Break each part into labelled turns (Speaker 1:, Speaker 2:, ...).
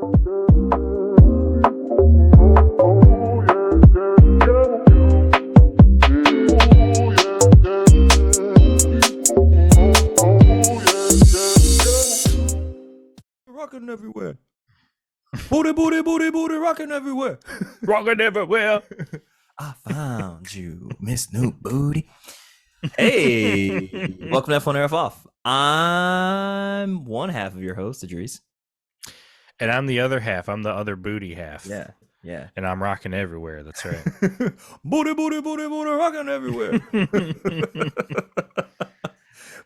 Speaker 1: Rocking everywhere. Booty, booty, booty, booty, rocking everywhere.
Speaker 2: Rocking everywhere.
Speaker 1: I found you, Miss New Booty. Hey, welcome to F1 F Off. I'm one half of your host, Idris.
Speaker 2: And I'm the other half. I'm the other booty half.
Speaker 1: Yeah.
Speaker 2: And I'm rocking everywhere. That's right.
Speaker 1: Booty, booty, booty, booty, rocking everywhere.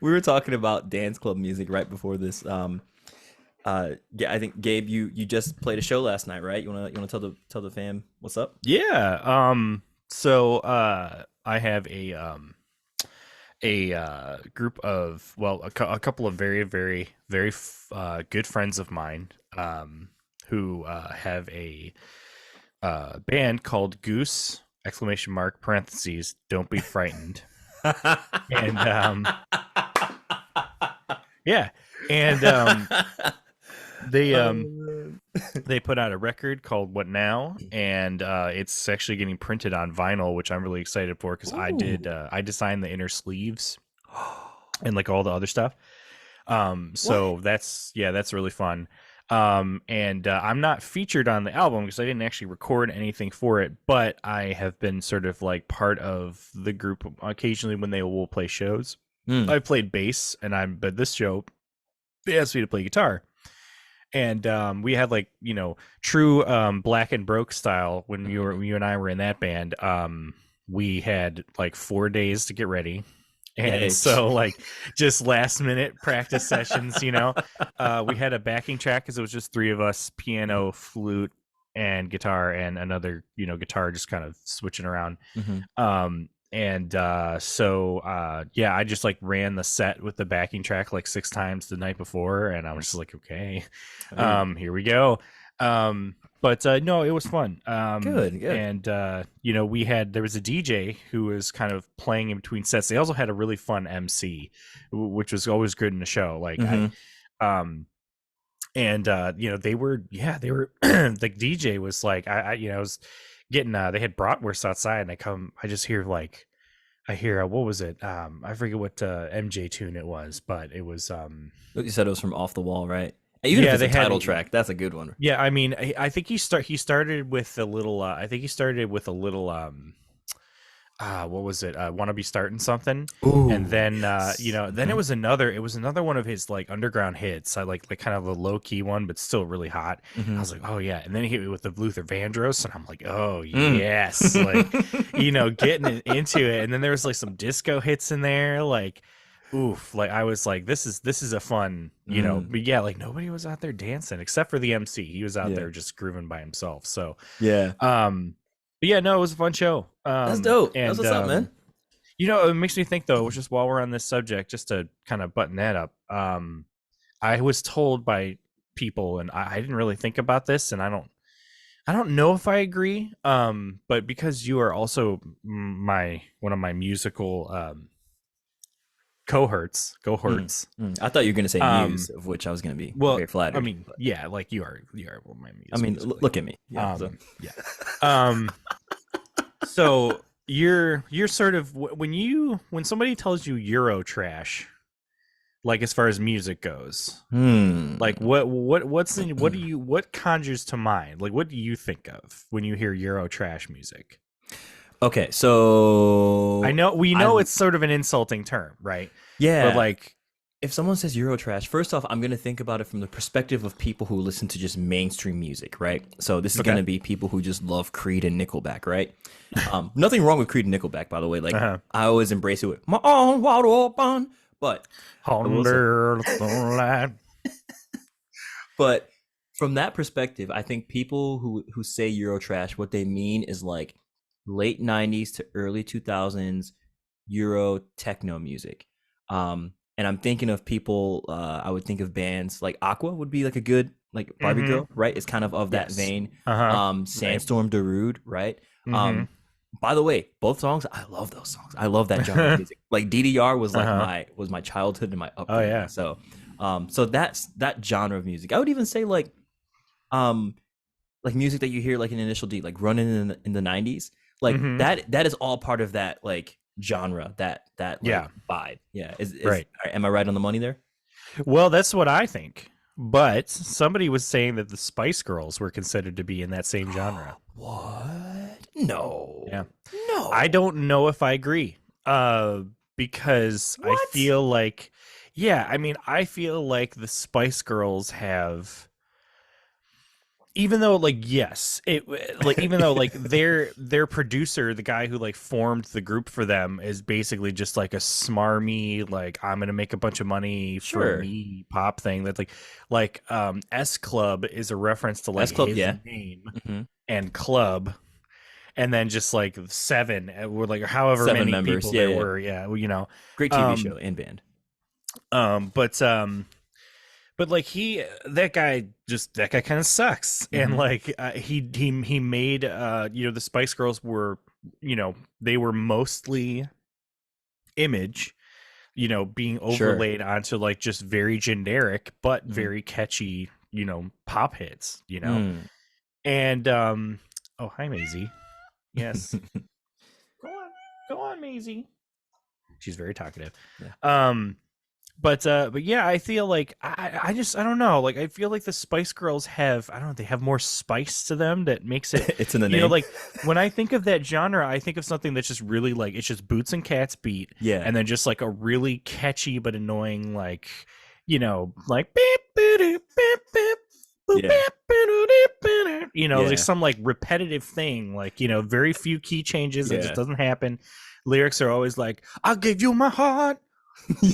Speaker 1: We were talking about dance club music right before this. I think Gabe, you just played a show last night, right? You wanna tell the fam what's up?
Speaker 2: Yeah. So I have a group of a couple of very, very, very good friends of mine who have a band called Goose ! Parentheses, don't be frightened. And yeah, and they put out a record called What Now, and it's actually getting printed on vinyl, which I'm really excited for because I designed the inner sleeves and like all the other stuff. So that's really fun. And I'm not featured on the album because I didn't actually record anything for it, but I have been sort of like part of the group occasionally when they will play shows. I played bass, but this show they asked me to play guitar. And we had like, true Black and Broke style when you and I were in that band. We had like 4 days to get ready. And so like just last minute practice sessions, we had a backing track because it was just three of us, piano, flute, and guitar, and another, guitar just kind of switching around. So I just like ran the set with the backing track like 6 times the night before, and I was just like, okay, here we go. But no, it was fun.
Speaker 1: Good.
Speaker 2: And there was a DJ who was kind of playing in between sets. They also had a really fun MC, which was always good in the show. Like, they were the DJ was like, I was getting they had bratwurst outside, and I hear what was it? I forget what MJ tune it was, but it was
Speaker 1: You said it was from Off the Wall, right? Even if it's a title track, that's a good one.
Speaker 2: Yeah, I mean, I think he started with a little what was it? Wanna Be Starting Something.
Speaker 1: Ooh,
Speaker 2: and then
Speaker 1: yes.
Speaker 2: Then it was another one of his like underground hits. I like kind of a low key one, but still really hot. I was like, oh yeah. And then he hit me with the Luther Vandross, and I'm like, oh yes, like getting into it. And then there was like some disco hits in there, like oof. Like I was like, this is a fun, but yeah, like nobody was out there dancing except for the MC. He was out there just grooving by himself. So
Speaker 1: yeah.
Speaker 2: But yeah, no, it was a fun show.
Speaker 1: That's dope. And, that's what's up, man.
Speaker 2: It makes me think though, just while we're on this subject, just to kind of button that up. I was told by people, and I didn't really think about this, and I don't know if I agree. But because you are also one of my musical cohorts.
Speaker 1: I thought you were gonna say muse, of which I was gonna be very flattered.
Speaker 2: I mean, yeah, like you are one of my muse.
Speaker 1: I mean, look at me. Yeah.
Speaker 2: So you're sort of when somebody tells you Euro trash, like as far as music goes, like what conjures to mind? Like what do you think of when you hear Euro trash music?
Speaker 1: Okay, so
Speaker 2: I know it's sort of an insulting term, right?
Speaker 1: Yeah.
Speaker 2: But like
Speaker 1: if someone says Euro trash, first off, I'm going to think about it from the perspective of people who listen to just mainstream music, right? So this is going to be people who just love Creed and Nickelback, right? Nothing wrong with Creed and Nickelback, by the way. Like I always embrace it with my own wide open, but but from that perspective, I think people who say Euro trash, what they mean is like late 90s to early 2000s Euro techno music. And I'm thinking of people, I would think of bands like Aqua would be like a good, like Barbie Girl, right? It's kind of that vein. Sandstorm Darude, right? By the way, both songs, I love those songs. I love that genre of music. Like DDR was like my childhood and my upbringing.
Speaker 2: Oh yeah.
Speaker 1: So that's that genre of music. I would even say like like music that you hear like in Initial D, like running in the 90s, like
Speaker 2: Mm-hmm.
Speaker 1: that is all part of that like genre, that like
Speaker 2: Yeah.
Speaker 1: vibe. Yeah, is
Speaker 2: Right.
Speaker 1: am I right on the money there?
Speaker 2: Well, that's what I think. But somebody was saying that the Spice Girls were considered to be in that same genre.
Speaker 1: What? No,
Speaker 2: Yeah. I
Speaker 1: no.
Speaker 2: don't know if I agree. Because I
Speaker 1: What?
Speaker 2: feel like, yeah, I mean, I feel like the Spice Girls have, even though like yes it like even though like their producer, the guy who like formed the group for them, is basically just like a smarmy, like I'm gonna make a bunch of money for
Speaker 1: Sure.
Speaker 2: me pop thing. That's like S Club is a reference to like
Speaker 1: S Club,
Speaker 2: his
Speaker 1: yeah.
Speaker 2: name
Speaker 1: Hmm.
Speaker 2: and club, and then just like seven were like however
Speaker 1: 7
Speaker 2: many
Speaker 1: members.
Speaker 2: people
Speaker 1: Yeah,
Speaker 2: there
Speaker 1: yeah.
Speaker 2: were. Yeah, well,
Speaker 1: Great TV
Speaker 2: um
Speaker 1: show and band.
Speaker 2: but like that guy kind of sucks. And
Speaker 1: Hmm.
Speaker 2: like he made the Spice Girls were, they were mostly image, being
Speaker 1: Sure.
Speaker 2: overlaid onto like just very generic but
Speaker 1: Hmm.
Speaker 2: very catchy, pop hits,
Speaker 1: Mm.
Speaker 2: and oh, hi Maisie. Yes. Go on Maisie. She's very talkative.
Speaker 1: Yeah.
Speaker 2: But yeah, I feel like I don't know. Like I feel like the Spice Girls have, I don't know, they have more spice to them that makes it,
Speaker 1: It's in the name.
Speaker 2: like when I think of that genre, I think of something that's just really like, it's just boots and cats beat,
Speaker 1: Yeah.
Speaker 2: and then just like a really catchy but annoying, like, like beep, boop, beep, beep, boop,
Speaker 1: Yeah.
Speaker 2: beep, boop, beep,
Speaker 1: Yeah.
Speaker 2: like some like repetitive thing, like, very few key changes. It just
Speaker 1: Yeah.
Speaker 2: doesn't happen. Lyrics are always like, I'll give you my heart,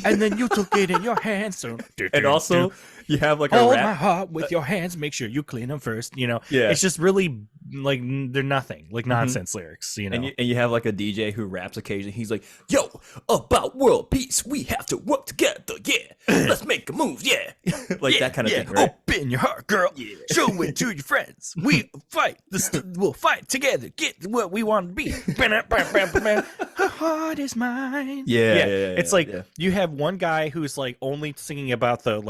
Speaker 2: and then you took it in your hands. So,
Speaker 1: And also, you have like a
Speaker 2: hold my
Speaker 1: rap.
Speaker 2: heart with your hands. Make sure you clean them first.
Speaker 1: Yeah.
Speaker 2: It's just really like they're nothing, like nonsense lyrics.
Speaker 1: And you have like a DJ who raps occasionally. He's like, "Yo, about world peace, we have to work together. Yeah, let's make a move. Yeah, like that kind of thing, right?
Speaker 2: Open your heart, girl.
Speaker 1: Yeah.
Speaker 2: Show it to your friends. We fight. We'll fight together. Get what we want to be. Her heart is mine.
Speaker 1: Yeah.
Speaker 2: It's like you have one guy who's like only singing about the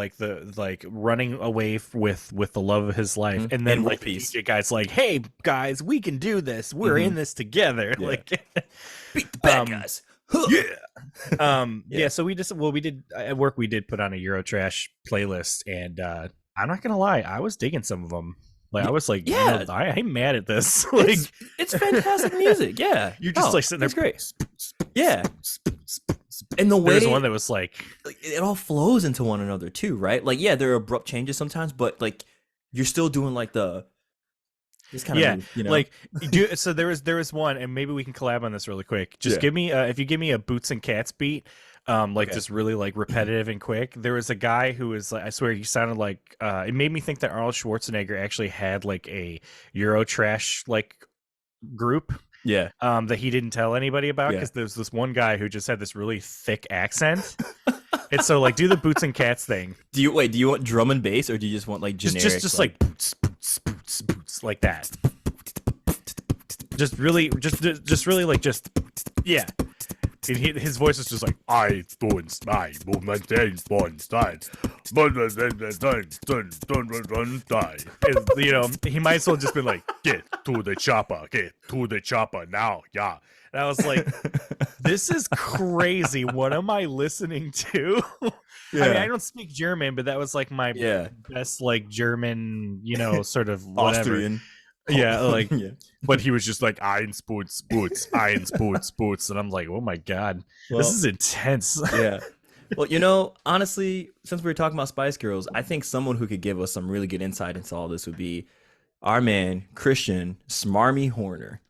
Speaker 2: running away with the love of his life, and then
Speaker 1: And
Speaker 2: like
Speaker 1: peace.
Speaker 2: the guy's like, hey guys, we can do this. We're in this together.
Speaker 1: Yeah.
Speaker 2: Like,
Speaker 1: Beat the bad guys. Huh.
Speaker 2: yeah. So we did at work, we did put on a Eurotrash playlist, and I'm not gonna lie, I was digging some of them. Like I was like,
Speaker 1: Yeah.
Speaker 2: I'm mad at this. Like
Speaker 1: It's fantastic music. Yeah,
Speaker 2: you're just like sitting there.
Speaker 1: It's great. Yeah, and the way
Speaker 2: There's one that was like,
Speaker 1: it all flows into one another too, right? Like, yeah, there are abrupt changes sometimes, but like you're still doing like this kind of move,
Speaker 2: like so there was one, and maybe we can collab on this really quick. Just give me if you give me a Boots and Cats beat, like just really like repetitive and quick. There was a guy who was like, I swear he sounded like it made me think that Arnold Schwarzenegger actually had like a Eurotrash like group
Speaker 1: Yeah.
Speaker 2: that he didn't tell anybody about, because there's this one guy who just had this really thick accent. And so like do the Boots and Cats thing.
Speaker 1: Do you want drum and bass, or do you just want like generic?
Speaker 2: Just like boots, boots, boots, boots, like that. Just really like just yeah. And his voice is just like, I don't die, he might as well just been like, get to the chopper now, yeah. And I was like, this is crazy. What am I listening to?
Speaker 1: Yeah.
Speaker 2: I mean, I don't speak German, but that was like my best like German, sort of whatever.
Speaker 1: Austrian.
Speaker 2: Yeah, like,
Speaker 1: Yeah.
Speaker 2: but he was just like, eins, boots, eins, boots. And I'm like, oh my God, this is intense.
Speaker 1: Yeah. Well, honestly, since we were talking about Spice Girls, I think someone who could give us some really good insight into all this would be our man, Christian Smarmy Horner.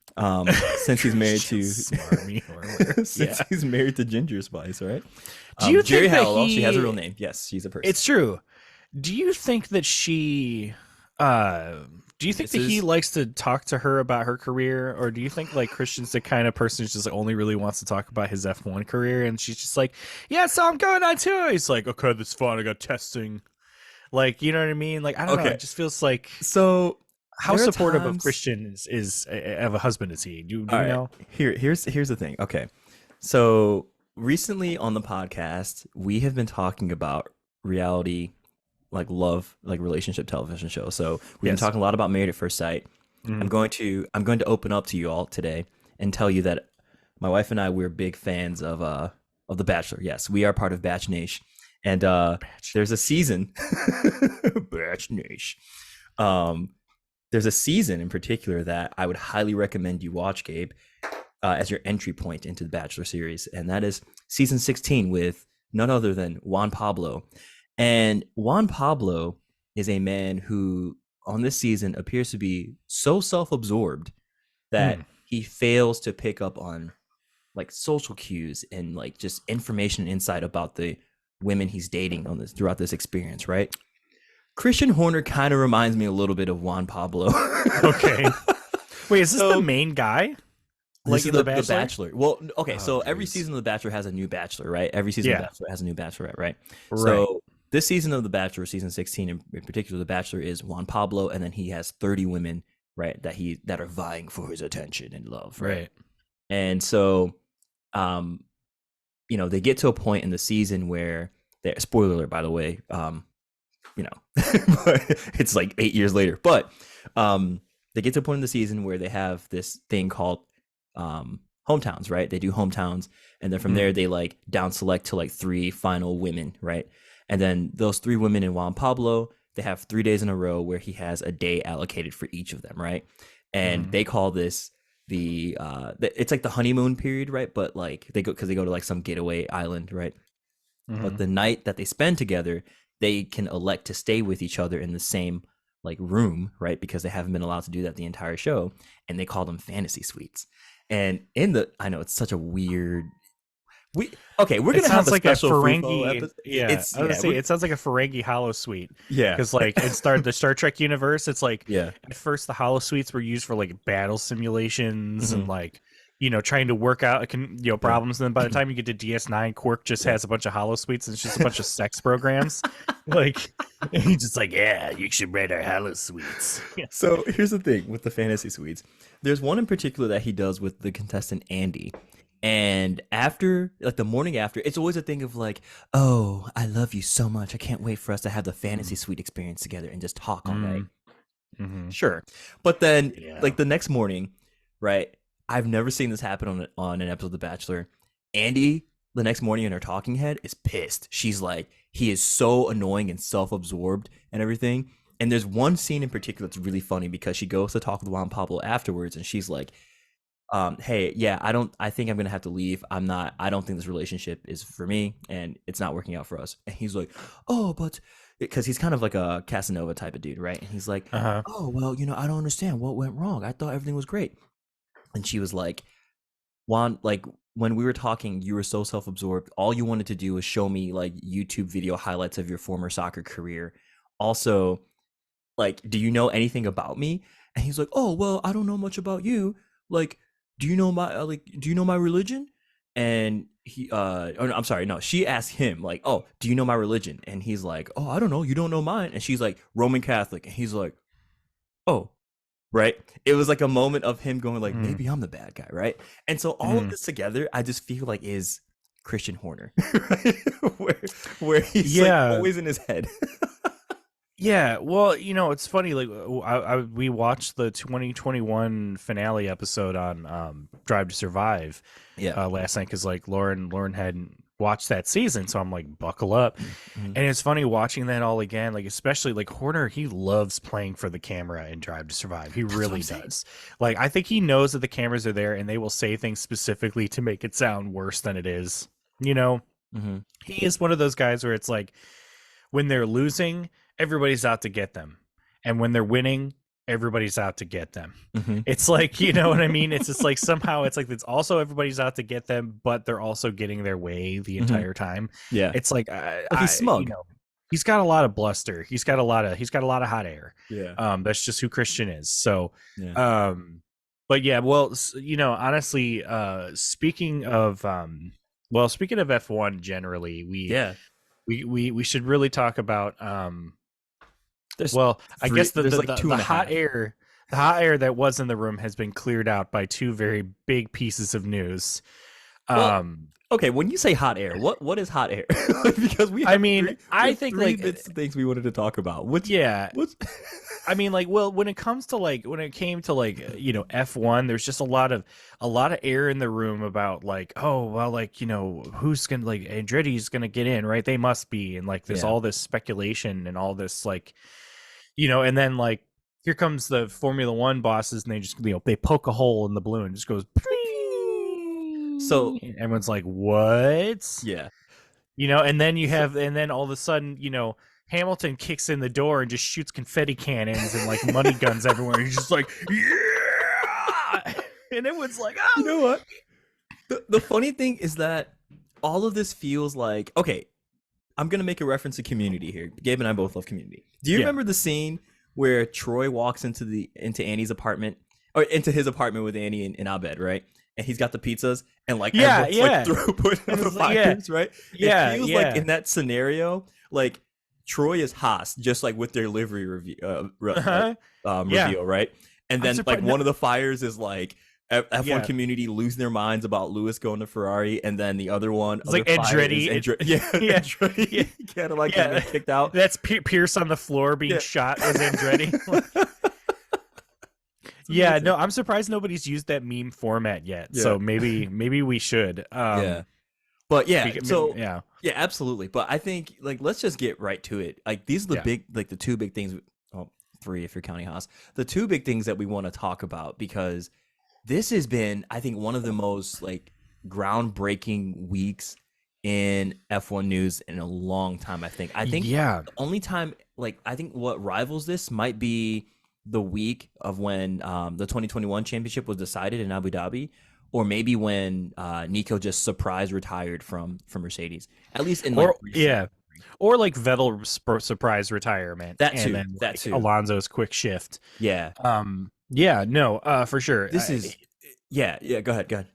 Speaker 1: Since he's married to
Speaker 2: Smarmy Horner.
Speaker 1: since he's married to Ginger Spice, right?
Speaker 2: Do you
Speaker 1: Jerry
Speaker 2: think that
Speaker 1: Halliwell, she has a real name. Yes, she's a person.
Speaker 2: It's true. Do you think that she do you think that he likes to talk to her about her career, or do you think like Christian's the kind of person who just only really wants to talk about his F1 career, and she's just like, yeah, so I'm going on tour. He's like, okay, that's fine. I got testing. Like, you know what I mean? Like, I don't know. It just feels like,
Speaker 1: so.
Speaker 2: How supportive of Christian is of a husband is he? Do you know?
Speaker 1: Here's the thing. Okay, so recently on the podcast, we have been talking about reality like love like relationship television show. So we've been
Speaker 2: Yes.
Speaker 1: talking a lot about Married at First Sight.
Speaker 2: Mhm.
Speaker 1: I'm going to open up to you all today and tell you that my wife and I, we're big fans of The Bachelor. Yes, we are part of Bach-naysh, and there's a season Bach-naysh. Um, there's a season in particular that I would highly recommend you watch, Gabe, as your entry point into the Bachelor series, and that is season 16 with none other than Juan Pablo. And Juan Pablo is a man who, on this season, appears to be so self-absorbed that he fails to pick up on like social cues and like just information and insight about the women he's dating on this throughout this experience, right? Christian Horner kind of reminds me a little bit of Juan Pablo.
Speaker 2: Okay. Wait, is this the main guy?
Speaker 1: Like
Speaker 2: in
Speaker 1: the Bachelor. Well, okay, so every
Speaker 2: geez.
Speaker 1: season of The Bachelor has a new Bachelor, right? Every season of
Speaker 2: Yeah.
Speaker 1: The Bachelor has a new Bachelorette, right?
Speaker 2: Right.
Speaker 1: So this season of The Bachelor, season 16 in particular, The Bachelor is Juan Pablo, and then he has 30 women, right, that are vying for his attention and love, right? And so, they get to a point in the season where spoiler alert, by the way, it's like 8 years later, but they get to a point in the season where they have this thing called hometowns, right? They do hometowns, and then from there they like down select to like 3 final women, right? And then those 3 women in Juan Pablo, they have 3 days in a row where he has a day allocated for each of them, right? And they call this it's like the honeymoon period, right? But like they go to like some getaway island, right? But the night that they spend together, they can elect to stay with each other in the same like room, right? Because they haven't been allowed to do that the entire show, and they call them fantasy suites. And I know it's such a weird. We're gonna have a
Speaker 2: like
Speaker 1: special
Speaker 2: a Ferengi
Speaker 1: episode.
Speaker 2: Yeah, it sounds like a Ferengi Hollow Suite.
Speaker 1: Yeah,
Speaker 2: because like in the Star Trek universe, it's like
Speaker 1: yeah.
Speaker 2: at first the Hollow Suites were used for like battle simulations and like trying to work out problems. And then by the time you get to DS9, Quark just has a bunch of Hollow Suites and it's just a bunch of sex programs. Like he's just like, yeah, you should rate our Hollow Suites.
Speaker 1: So here's the thing with the fantasy suites. There's one in particular that he does with the contestant Andy. And after, like the morning after, it's always a thing of like, oh, I love you so much. I can't wait for us to have the fantasy suite experience together and just talk all night. Sure. But then, like the next morning, right? I've never seen this happen on an episode of The Bachelor. Andy, the next morning in her talking head, is pissed. She's like, he is so annoying and self-absorbed and everything. And there's one scene in particular that's really funny because she goes to talk with Juan Pablo afterwards, and she's like, hey, yeah, I think I'm gonna have to leave. I don't think this relationship is for me, and it's not working out for us. And he's like, oh, but because he's kind of like a Casanova type of dude, right? And he's like, oh, well, I don't understand what went wrong. I thought everything was great. And she was like, Juan, like when we were talking, you were so self-absorbed. All you wanted to do was show me like YouTube video highlights of your former soccer career. Also, like, do you know anything about me? And he's like, oh, well, I don't know much about you. Like, do you know my religion? And I'm sorry, no, she asked him like, oh, do you know my religion? And he's like, oh, I don't know. You don't know mine. And she's like, Roman Catholic. And he's like, oh, right. It was like a moment of him going like, maybe I'm the bad guy, right? And so all of this together, I just feel like is Christian Horner, right? where he's like always in his head.
Speaker 2: Yeah, well, it's funny. Like, we watched the 2021 finale episode on Drive to Survive, last night because like Lauren hadn't watched that season, so I'm like, buckle up. And it's funny watching that all again. Like, especially like Horner, he loves playing for the camera in Drive to Survive. He really does. Like, I think he knows that the cameras are there and they will say things specifically to make it sound worse than it is. He is one of those guys where it's like when they're losing, everybody's out to get them, and when they're winning, everybody's out to get them. It's like, you know what I mean? It's just like somehow it's like it's also everybody's out to get them, but they're also getting their way the entire time.
Speaker 1: Yeah,
Speaker 2: it's like
Speaker 1: he's smug.
Speaker 2: He's got a lot of bluster. He's got a lot of hot air.
Speaker 1: Yeah,
Speaker 2: that's just who Christian is. So, but yeah, well, honestly, speaking of F1 generally, we should really talk about I guess the hot air that was in the room has been cleared out by 2 very big pieces of news.
Speaker 1: Okay, when you say hot air, what is hot air? Because
Speaker 2: I mean,
Speaker 1: we
Speaker 2: I
Speaker 1: have
Speaker 2: think
Speaker 1: three
Speaker 2: like
Speaker 1: bits of things we wanted to talk about. Which
Speaker 2: yeah,
Speaker 1: what's
Speaker 2: I mean, like, well, when it comes to like when it came to like F1, there's just a lot of air in the room about like, oh well, like who's gonna like Andretti's gonna get in, right? They must be, and like there's
Speaker 1: yeah.
Speaker 2: all this speculation and all this like and then like here comes the Formula One bosses, and they just they poke a hole in the balloon, and just goes,
Speaker 1: So
Speaker 2: and everyone's like, what?
Speaker 1: yeah.
Speaker 2: And then
Speaker 1: So
Speaker 2: and then all of a sudden, Hamilton kicks in the door and just shoots confetti cannons and like money guns everywhere. He's just like, yeah, and everyone's like,
Speaker 1: you
Speaker 2: oh,
Speaker 1: know what? The funny thing is that all of this feels like okay. I'm gonna make a reference to Community here. Gabe and I both love Community. Do you
Speaker 2: yeah,
Speaker 1: remember the scene where Troy walks into Annie's apartment or into his apartment with Annie and Abed, right? And he's got the pizzas and like
Speaker 2: yeah,
Speaker 1: everyone's like
Speaker 2: yeah,
Speaker 1: putting out the
Speaker 2: yeah,
Speaker 1: fires, right? It
Speaker 2: yeah,
Speaker 1: feels like
Speaker 2: yeah,
Speaker 1: in that scenario, like Troy is Haas, just like with their livery review,
Speaker 2: uh-huh. Yeah.
Speaker 1: reveal, right? And
Speaker 2: I'm
Speaker 1: then like
Speaker 2: surprised. No,
Speaker 1: one of the fires is like F1
Speaker 2: yeah,
Speaker 1: community losing their minds about Lewis going to Ferrari, and then the other one,
Speaker 2: it's
Speaker 1: other
Speaker 2: like
Speaker 1: fire is
Speaker 2: Andretti.
Speaker 1: Yeah,
Speaker 2: Yeah, yeah,
Speaker 1: Andretti Cadillac
Speaker 2: yeah.
Speaker 1: getting kicked out.
Speaker 2: That's Pierce on the floor being
Speaker 1: Yeah,
Speaker 2: shot as Andretti.
Speaker 1: it's
Speaker 2: Yeah,
Speaker 1: amazing.
Speaker 2: no, I'm surprised nobody's used that meme format yet.
Speaker 1: Yeah,
Speaker 2: So maybe we should.
Speaker 1: yeah, but yeah, so
Speaker 2: Yeah,
Speaker 1: yeah, absolutely. But I think like let's just get right to it. Like these are the
Speaker 2: yeah,
Speaker 1: big, like the two big things. Oh, three if you're counting Haas. The two big things that we want to talk about because this has been, I think, one of the most like groundbreaking weeks in F1 news in a long time. I think
Speaker 2: yeah,
Speaker 1: the only time, like, I think what rivals this might be the week of when the 2021 championship was decided in Abu Dhabi, or maybe when Nico just surprise retired from Mercedes. At least in like
Speaker 2: or
Speaker 1: recent
Speaker 2: yeah, or like Vettel surprise retirement,
Speaker 1: that
Speaker 2: and
Speaker 1: too,
Speaker 2: then
Speaker 1: that
Speaker 2: like
Speaker 1: too.
Speaker 2: Alonso's quick shift.
Speaker 1: Yeah,
Speaker 2: Yeah, no, for sure.
Speaker 1: this is yeah, yeah. Go ahead, go ahead.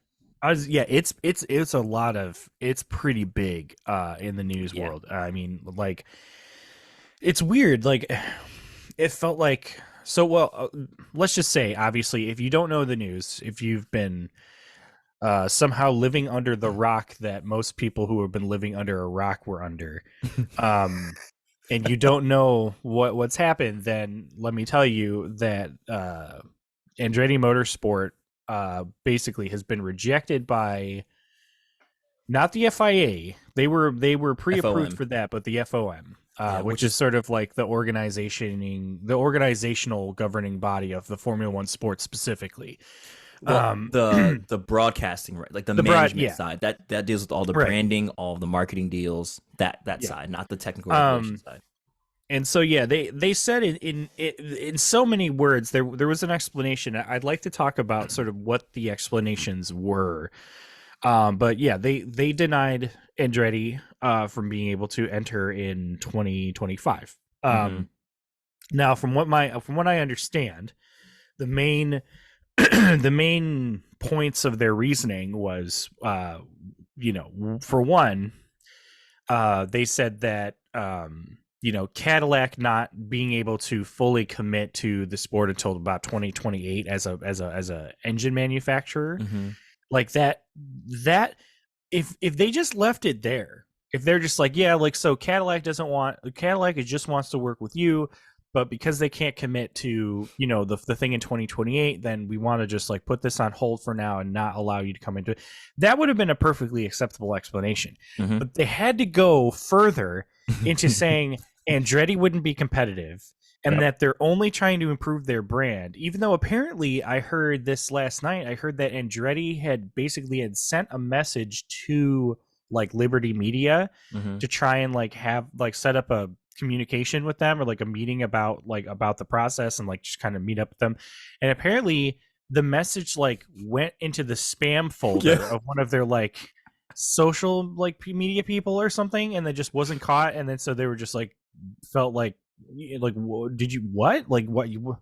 Speaker 2: Yeah, it's a lot of it's pretty big in the news
Speaker 1: Yeah,
Speaker 2: world. I mean, like it's weird. Like it felt like so well. Let's just say, obviously, if you don't know the news, if you've been somehow living under the rock that most people who have been living under a rock were under, and you don't know what's happened, then let me tell you that Andretti Motorsport basically has been rejected by not the FIA. They were pre-approved
Speaker 1: FOM.
Speaker 2: for that, but the FOM,
Speaker 1: Yeah,
Speaker 2: which
Speaker 1: which
Speaker 2: is
Speaker 1: is
Speaker 2: sort of like the organizational governing body of the Formula One sport specifically.
Speaker 1: well,
Speaker 2: Um,
Speaker 1: the broadcasting, right? Like the
Speaker 2: the broad,
Speaker 1: management
Speaker 2: yeah,
Speaker 1: side that deals with all the
Speaker 2: right,
Speaker 1: branding, all of the marketing deals, that
Speaker 2: yeah.
Speaker 1: side, not the technical regulation
Speaker 2: Um,
Speaker 1: side.
Speaker 2: and so yeah, they said in so many words there was an explanation. I'd like to talk about sort of what the explanations were. But yeah, they denied Andretti from being able to enter in 2025.
Speaker 1: Mm-hmm.
Speaker 2: Now from what I understand, the main the main points of their reasoning was for one, they said that Cadillac not being able to fully commit to the sport until about 2028 as a engine manufacturer,
Speaker 1: Mm-hmm.
Speaker 2: like that if they just left it there, if they're just like, yeah, like, so Cadillac it just wants to work with you, but because they can't commit to the thing in 2028, then we want to just like put this on hold for now and not allow you to come into it. That would have been a perfectly acceptable explanation,
Speaker 1: Mm-hmm.
Speaker 2: but they had to go further into saying Andretti wouldn't be competitive and
Speaker 1: Yep.
Speaker 2: that they're only trying to improve their brand. Even though apparently I heard this last night, I heard that Andretti had sent a message to like Liberty Media
Speaker 1: Mm-hmm.
Speaker 2: to try and like have like set up a communication with them or like a meeting about the process and like just kind of meet up with them. And apparently the message like went into the spam folder
Speaker 1: Yeah.
Speaker 2: of one of their like social like media people or something, and that just wasn't caught. And then so they were just like felt like did you what like what you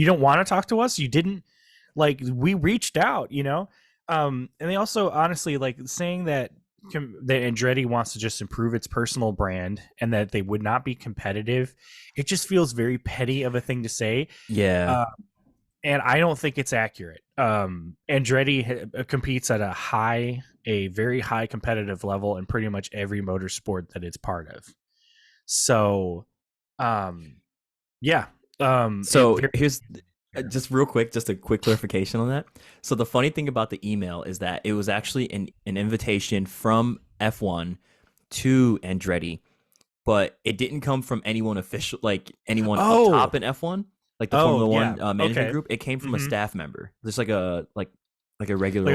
Speaker 2: don't want to talk to us, you didn't, like, we reached out, and they also honestly like saying that Andretti wants to just improve its personal brand and that they would not be competitive. It just feels very petty of a thing to say.
Speaker 1: Yeah.
Speaker 2: uh, and I don't think it's accurate. Andretti competes at a high a very high competitive level in pretty much every motorsport that it's part of. So, um, yeah, it
Speaker 1: So
Speaker 2: very
Speaker 1: here's
Speaker 2: fair.
Speaker 1: just real quick, just a quick clarification on that. So the funny thing about the email is that it was actually an invitation from F1 to Andretti, but it didn't come from anyone official, like anyone up
Speaker 2: Oh,
Speaker 1: top in F1, like the
Speaker 2: oh,
Speaker 1: Formula
Speaker 2: yeah,
Speaker 1: One management
Speaker 2: okay,
Speaker 1: group. It came from a
Speaker 2: hmm
Speaker 1: staff member, just like a regular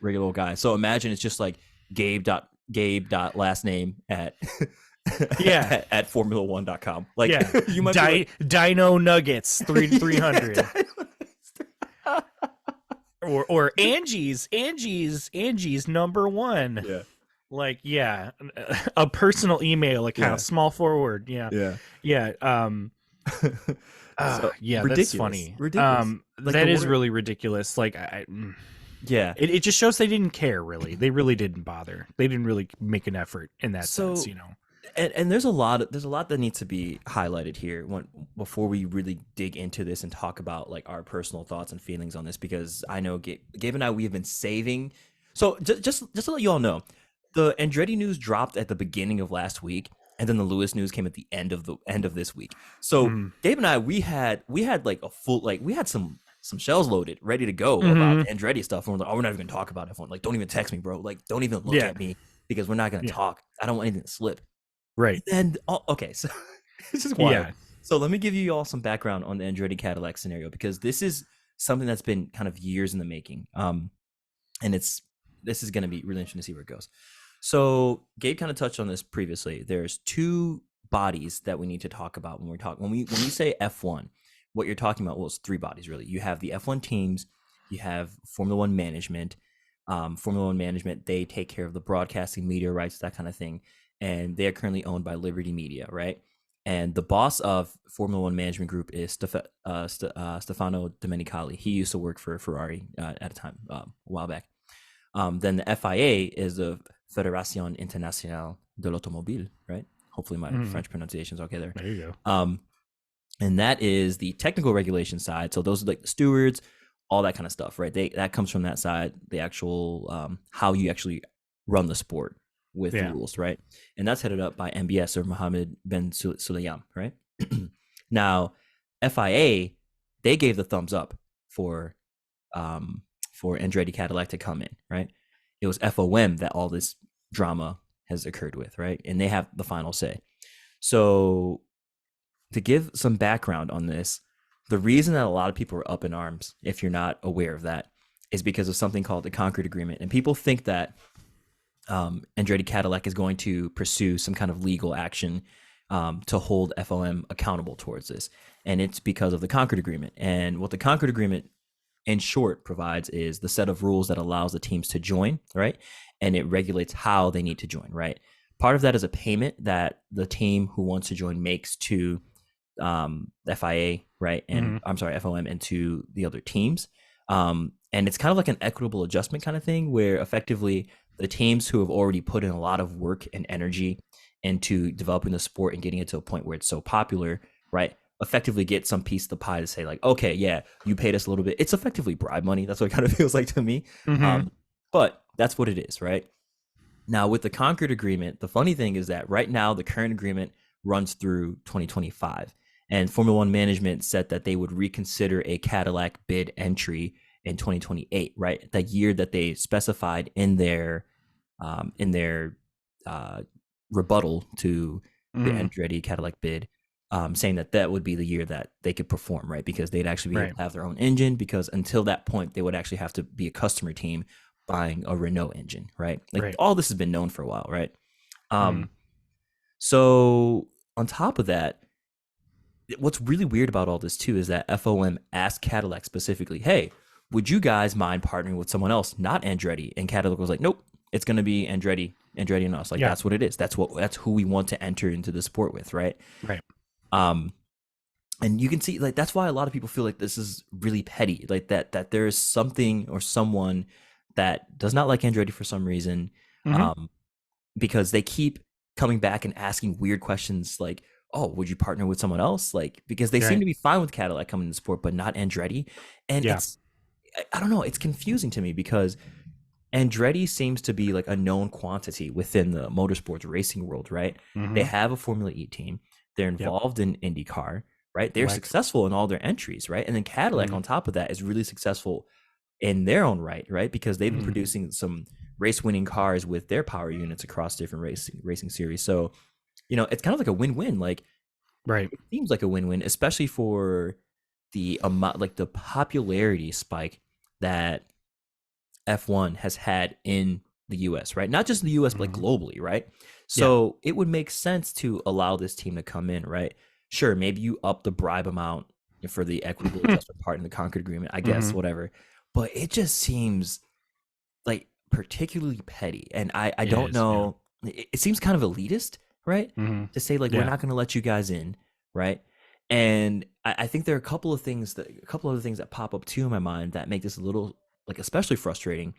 Speaker 2: like,
Speaker 1: old guy. So imagine it's just like Gabe dot last name at
Speaker 2: yeah,
Speaker 1: at Formula1.com. Like
Speaker 2: yeah,
Speaker 1: you might be like,
Speaker 2: Dino Nuggets three
Speaker 1: yeah,
Speaker 2: hundred. Or Angie's number one.
Speaker 1: yeah,
Speaker 2: Like, yeah, a personal email account,
Speaker 1: yeah,
Speaker 2: small forward. Yeah,
Speaker 1: yeah.
Speaker 2: yeah.
Speaker 1: So
Speaker 2: Yeah, that's
Speaker 1: ridiculous,
Speaker 2: funny.
Speaker 1: ridiculous. Like the
Speaker 2: That is
Speaker 1: word,
Speaker 2: really ridiculous. Like,
Speaker 1: yeah.
Speaker 2: it just shows they didn't care. Really, they really didn't bother. They didn't really make an effort in that sense.
Speaker 1: So and there's a lot that needs to be highlighted here before we really dig into this and talk about like our personal thoughts and feelings on this, because I know Gabe and I, we have been saving. So just to let you all know, the Andretti news dropped at the beginning of last week, and then the Lewis news came at the end of this week. So
Speaker 2: Mm-hmm.
Speaker 1: Gabe and I, we had like a full, like we had some shells loaded ready to go about
Speaker 2: Mm-hmm.
Speaker 1: the Andretti stuff, and we're like, oh, we're not even gonna talk about F1. Like, don't even text me, bro. Like, don't even look
Speaker 2: Yeah,
Speaker 1: at me, because we're not gonna
Speaker 2: yeah,
Speaker 1: talk. I don't want anything to slip.
Speaker 2: right.
Speaker 1: And okay, so this is wild.
Speaker 2: Yeah.
Speaker 1: So let me give you all some background on the Andretti-Cadillac scenario, because this is something that's been kind of years in the making. And this is going to be really interesting to see where it goes. So Gabe kind of touched on this previously. There's two bodies that we need to talk about when we say F1. What you're talking about, well, it's three bodies really. You have the F1 teams, you have Formula One management. Formula One management, they take care of the broadcasting, media rights, that kind of thing, and they are currently owned by Liberty Media, right? And the boss of Formula One management group is Stefano Domenicali. He used to work for Ferrari at a time, a while back. Then the FIA is the Fédération Internationale de l'Automobile, right? Hopefully my
Speaker 2: Mm-hmm.
Speaker 1: French pronunciation is okay there.
Speaker 2: There you go.
Speaker 1: And that is the technical regulation side. So those are like the stewards, all that kind of stuff, right? That comes from that side, the actual how you actually run the sport with the
Speaker 2: Yeah.
Speaker 1: rules, right? And that's headed up by MBS, or Mohammed Ben Sulayem, right? Now, FIA, they gave the thumbs up for Andretti-Cadillac to come in, right? It was FOM that all this drama has occurred with, right? And they have the final say. So to give some background on this, the reason that a lot of people are up in arms, if you're not aware of that, is because of something called the Concord Agreement. And people think that Andretti-Cadillac is going to pursue some kind of legal action to hold FOM accountable towards this. And it's because of the Concord Agreement. And what the Concord Agreement, in short, provides is the set of rules that allows the teams to join, right? And it regulates how they need to join, right? Part of that is a payment that the team who wants to join makes to FIA, right? And
Speaker 2: Mm-hmm.
Speaker 1: I'm sorry, FOM, and to the other teams. And it's kind of like an equitable adjustment kind of thing, where effectively the teams who have already put in a lot of work and energy into developing the sport and getting it to a point where it's so popular, right, effectively get some piece of the pie to say like, okay, yeah, you paid us a little bit. It's effectively bribe money. That's what it kind of feels like to me.
Speaker 2: Mm-hmm.
Speaker 1: But that's what it is, right? Now, with the Concord Agreement, the funny thing is that right now the current agreement runs through 2025. And Formula One management said that they would reconsider a Cadillac bid entry in 2028, right? The year that they specified in their rebuttal to the
Speaker 2: Mm-hmm.
Speaker 1: Andretti-Cadillac bid, saying that that would be the year that they could perform, right? Because they'd actually be
Speaker 2: Right.
Speaker 1: able to have their own engine, because until that point, they would actually have to be a customer team buying a Renault engine, right? Like
Speaker 2: Right.
Speaker 1: all this has been known for a while, right?
Speaker 2: Mm-hmm.
Speaker 1: So on top of that, what's really weird about all this too is that FOM asked Cadillac specifically, "Hey, would you guys mind partnering with someone else, not Andretti?" And Cadillac was like, "Nope, it's going to be Andretti and us. Like
Speaker 2: Yeah.
Speaker 1: that's what it is. That's who we want to enter into the sport with, right?"
Speaker 2: Right.
Speaker 1: Um, and you can see like that's why a lot of people feel like this is really petty, like that there is something or someone that does not like Andretti for some reason,
Speaker 2: Mm-hmm.
Speaker 1: um, because they keep coming back and asking weird questions like, "Oh, would you partner with someone else?" Like because they seem
Speaker 2: Right.
Speaker 1: to be fine with Cadillac coming to the sport, but not Andretti. And
Speaker 2: Yeah.
Speaker 1: I don't know, it's confusing to me because Andretti seems to be like a known quantity within the motorsports racing world, right? They
Speaker 2: Mm-hmm.
Speaker 1: have a Formula E team. They're
Speaker 2: Yep.
Speaker 1: involved in IndyCar, right? They're
Speaker 2: WEC.
Speaker 1: successful in all their entries, right? And then Cadillac
Speaker 2: Mm-hmm.
Speaker 1: on top of that is really successful in their own right, right? Because they've been
Speaker 2: Mm-hmm.
Speaker 1: producing some race-winning cars with their power units across different racing series. So, it's kind of like a win-win. Like
Speaker 2: Right.
Speaker 1: it seems like a win-win, especially for the amount, like the popularity spike that F1 has had in the US, right? Not just in the US, but like
Speaker 2: Mm-hmm.
Speaker 1: globally, right?
Speaker 2: Yeah.
Speaker 1: So it would make sense to allow this team to come in, right? Sure, maybe you up the bribe amount for the equitable adjustment part in the Concord Agreement, I guess,
Speaker 2: Mm-hmm.
Speaker 1: whatever. But it just seems like particularly petty. And I
Speaker 2: It
Speaker 1: don't
Speaker 2: is. Yeah.
Speaker 1: know, it seems kind of elitist, right?
Speaker 2: Mm-hmm.
Speaker 1: To say like we're
Speaker 2: Yeah.
Speaker 1: not gonna let you guys in, right? And I think there are a couple other things that pop up too in my mind that make this a little like especially frustrating.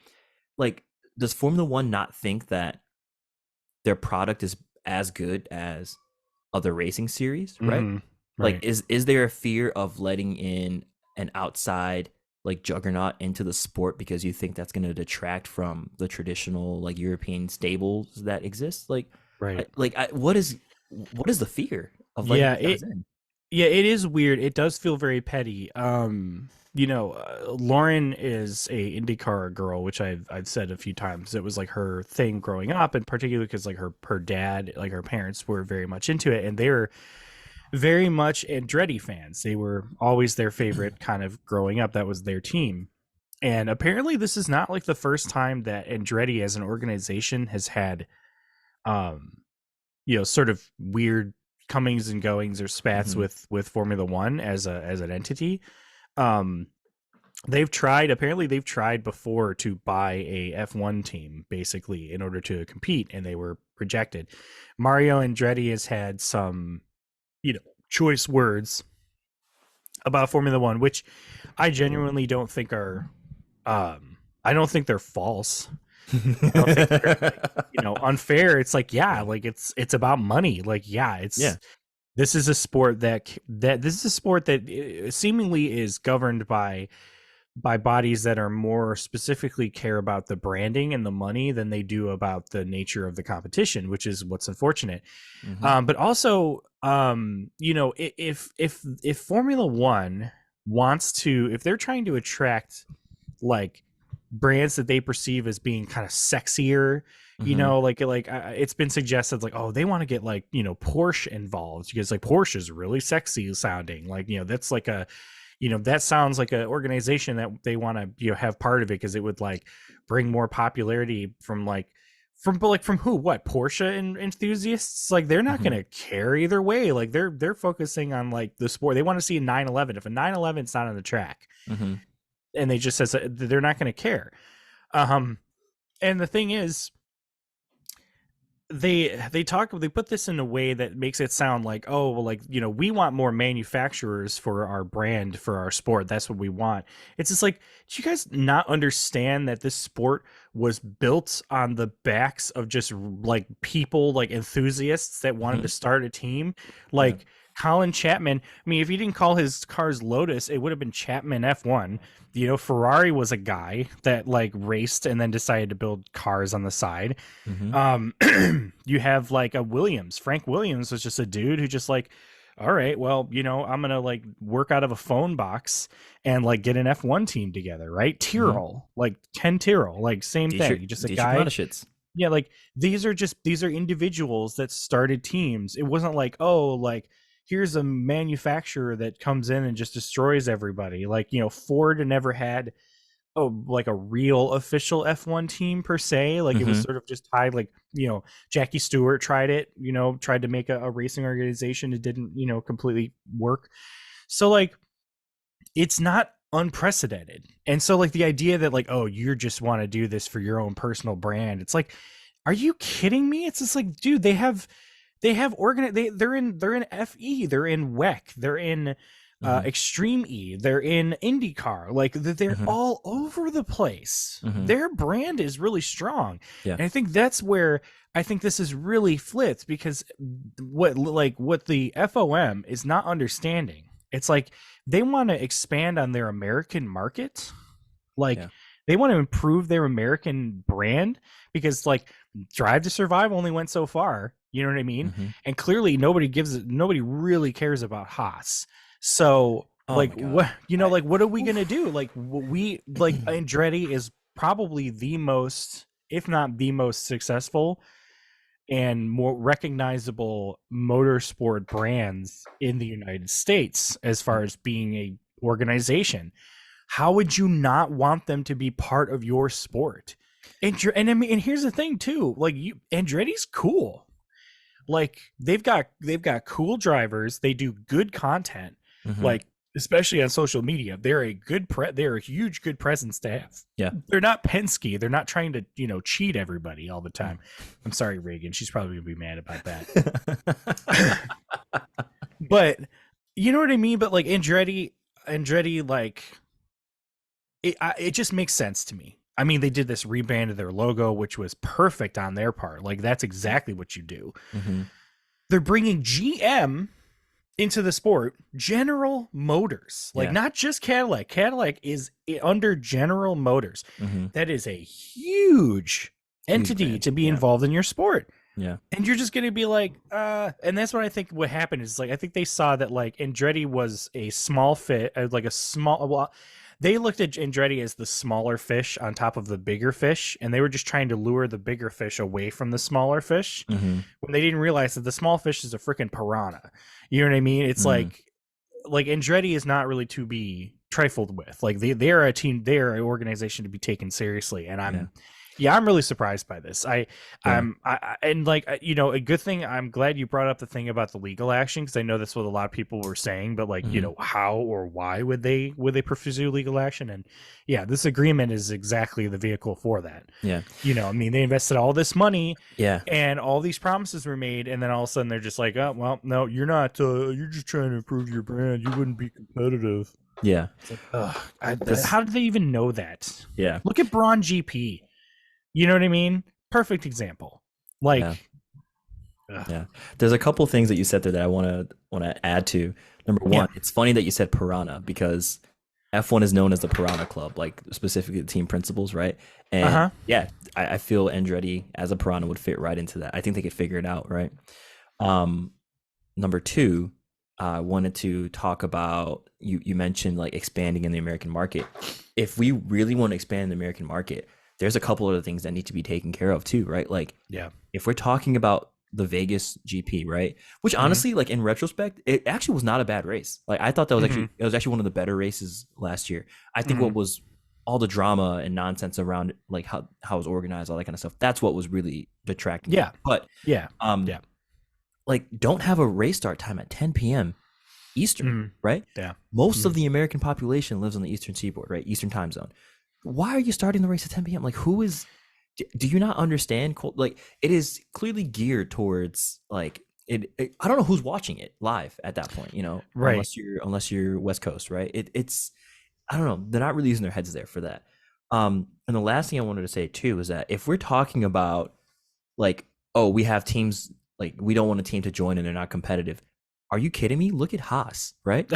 Speaker 1: Like, does Formula One not think that their product is as good as other racing series, right?
Speaker 2: Mm-hmm.
Speaker 1: Like,
Speaker 2: Right.
Speaker 1: is there a fear of letting in an outside like juggernaut into the sport because you think that's going to detract from the traditional like European stables that exist?
Speaker 2: Right.
Speaker 1: What is the fear of letting
Speaker 2: Yeah.
Speaker 1: these guys in?
Speaker 2: Yeah, it is weird. It does feel very petty. Lauren is a IndyCar girl, which I've said a few times. It was like her thing growing up, and particularly because like her dad, like her parents, were very much into it, and they were very much Andretti fans. They were always their favorite kind of growing up. That was their team. And apparently, this is not like the first time that Andretti as an organization has had um sort of weird comings and goings or spats
Speaker 1: Mm-hmm.
Speaker 2: with Formula One as an entity. Um, they've tried before to buy a F1 team basically in order to compete, and they were rejected. Mario Andretti has had some choice words about Formula One, which I genuinely don't think are I don't think they're false. I don't think they're like, unfair. It's like, yeah, like it's about money. Like, yeah,
Speaker 1: Yeah.
Speaker 2: this is a sport that seemingly is governed by bodies that are more specifically care about the branding and the money than they do about the nature of the competition, which is what's unfortunate.
Speaker 1: Mm-hmm.
Speaker 2: But also, if Formula One wants to, if they're trying to attract like brands that they perceive as being kind of sexier,
Speaker 1: Mm-hmm.
Speaker 2: it's been suggested like, oh, they want to get like Porsche involved because like Porsche is really sexy sounding, like that's like a that sounds like an organization that they want to have part of it because it would like bring more popularity from who, what, Porsche enthusiasts. Like they're not
Speaker 1: Mm-hmm.
Speaker 2: going to care either way. Like they're focusing on like the sport. They want to see a 911. If a 911 is not on the track
Speaker 1: Mm-hmm.
Speaker 2: and they just says they're not going to care. um and the thing is, they put this in a way that makes it sound like, oh well, like we want more manufacturers for our brand, for our sport. That's what we want. It's just like, do you guys not understand that this sport was built on the backs of just like people, like enthusiasts that wanted
Speaker 1: Mm-hmm.
Speaker 2: to start a team?
Speaker 1: Yeah.
Speaker 2: Like Colin Chapman, I mean, if he didn't call his cars Lotus, it would have been Chapman F1. Ferrari was a guy that like raced and then decided to build cars on the side.
Speaker 1: Mm-hmm.
Speaker 2: um you have like a Williams. Frank Williams was just a dude who just like, all right, well, I'm gonna like work out of a phone box and like get an F1 team together, right?
Speaker 1: Mm-hmm.
Speaker 2: Tyrrell, like Ken Tyrrell, like same thing, just a
Speaker 1: Dietrich
Speaker 2: guy.
Speaker 1: Mateschitz.
Speaker 2: Yeah, like these are individuals that started teams. It wasn't like, oh, like here's a manufacturer that comes in and just destroys everybody. Like Ford never had like a real official F1 team per se. Like it was
Speaker 1: Mm-hmm.
Speaker 2: sort of just tied, like Jackie Stewart tried it, tried to make a racing organization. It didn't completely work. So like it's not unprecedented. And so like the idea that like, oh, you just want to do this for your own personal brand, it's like, are you kidding me? It's just like, dude, they're in FE, they're in WEC, they're in
Speaker 1: Mm-hmm.
Speaker 2: Extreme E, they're in IndyCar. Like they're
Speaker 1: Mm-hmm.
Speaker 2: all over the place.
Speaker 1: Mm-hmm.
Speaker 2: Their brand is really strong.
Speaker 1: Yeah.
Speaker 2: And I think that's where I think this is really flipped, because what the FOM is not understanding. It's like they want to expand on their American market. Like
Speaker 1: Yeah.
Speaker 2: they want to improve their American brand, because like Drive to Survive only went so far. You know what I mean?
Speaker 1: Mm-hmm.
Speaker 2: And clearly nobody really cares about Haas. So
Speaker 1: Oh
Speaker 2: like
Speaker 1: my god.
Speaker 2: what, like what are we gonna
Speaker 1: Oof.
Speaker 2: do? Like we like Andretti is probably the most, if not the most successful and more recognizable motorsport brands in the United States as far as being a organization. How would you not want them to be part of your sport? And I mean, and here's the thing too, like Andretti's cool. Like they've got cool drivers. They do good content.
Speaker 1: Mm-hmm.
Speaker 2: Like especially on social media, they're a huge good presence to have.
Speaker 1: Yeah.
Speaker 2: They're not Penske. They're not trying to cheat everybody all the time. I'm sorry, Reagan. She's probably gonna be mad about that. But you know what I mean. But like Andretti, like it just makes sense to me. I mean, they did this rebrand of their logo, which was perfect on their part. Like that's exactly what you do.
Speaker 1: Mm-hmm.
Speaker 2: They're bringing GM into the sport, General Motors, like not just Cadillac. Cadillac is under General Motors.
Speaker 1: Mm-hmm.
Speaker 2: That is a huge entity to be involved in your sport.
Speaker 1: Yeah.
Speaker 2: And you're just going to be like, and that's what I think what happened is, like, I think they saw that like Andretti was a small fit, like a small, well, they looked at Andretti as the smaller fish on top of the bigger fish, and they were just trying to lure the bigger fish away from the smaller fish, when they didn't realize that the small fish is a freaking piranha. You know what I mean? It's like Andretti is not really to be trifled with. Like they're a team, they're an organization to be taken seriously, and I'm really surprised by this. And like, a good thing. I'm glad you brought up the thing about the legal action, because I know that's what a lot of people were saying. But like, how or why would they pursue legal action? And yeah, this agreement is exactly the vehicle for that.
Speaker 1: Yeah.
Speaker 2: I mean, they invested all this money.
Speaker 1: Yeah.
Speaker 2: And all these promises were made, and then all of a sudden they're just like, oh well, no, you're not. You're just trying to improve your brand. You wouldn't be competitive.
Speaker 1: Yeah.
Speaker 2: Like, how did they even know that?
Speaker 1: Yeah.
Speaker 2: Look at Braun GP. You know what I mean? Perfect example. Like,
Speaker 1: yeah. There's a couple things that you said there that I want to add to. Number one, it's funny that you said Piranha, because F1 is known as the Piranha Club, like specifically the team principals, right? And I feel Andretti as a Piranha would fit right into that. I think they could figure it out, right? Number two, I wanted to talk about, you mentioned like expanding in the American market. If we really want to expand in the American market, there's a couple other things that need to be taken care of too, right? Like, if we're talking about the Vegas GP, right? Which honestly, like in retrospect, it actually was not a bad race. Like I thought that was actually one of the better races last year. I think what was all the drama and nonsense around it, like how it was organized, all that kind of stuff, that's what was really detracting. But like, don't have a race start time at 10 p.m. Eastern, right? Most of the American population lives on the Eastern Seaboard, right? Eastern time zone. Why are you starting the race at 10 p.m.? Like, who is? Do you not understand? Like, it is clearly geared towards like it. I don't know who's watching it live at that point. Right? Unless you're West Coast, right? It's I don't know. They're not really using their heads there for that. And the last thing I wanted to say too is that if we're talking about like, oh, we have teams, like we don't want a team to join and they're not competitive. Are you kidding me? Look at Haas, right?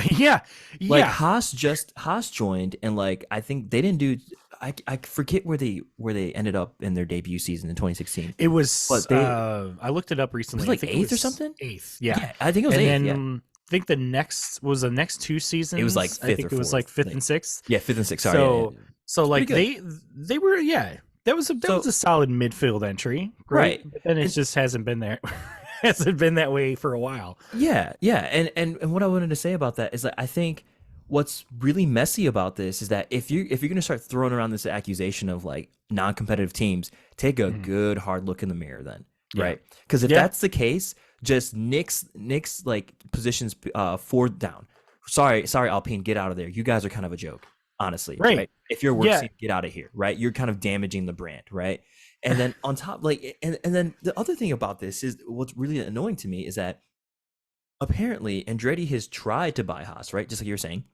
Speaker 1: Like Haas joined, and like I think they didn't do. I forget where they ended up in their debut season in 2016.
Speaker 2: It was, but I looked it up recently.
Speaker 1: Was it like eighth or something?
Speaker 2: Eighth, yeah.
Speaker 1: I think it was eighth.
Speaker 2: Then, I think the next 2 seasons.
Speaker 1: It was like fifth. I think
Speaker 2: it was like fifth and sixth.
Speaker 1: Yeah, fifth and sixth. Sorry.
Speaker 2: So like they were That was a solid midfield entry, right? But then it just hasn't been there. Hasn't been that way for a while.
Speaker 1: Yeah. And what I wanted to say about that is that I think what's really messy about this is that if you're going to start throwing around this accusation of like non-competitive teams, take a good hard look in the mirror then, right? Because if that's the case, just nix like positions forward down. Sorry, Alpine, get out of there. You guys are kind of a joke, honestly. Right? If you're working, get out of here, right? You're kind of damaging the brand, right? And then on top, like, and then the other thing about this is what's really annoying to me is that apparently Andretti has tried to buy Haas, right? Just like you were saying,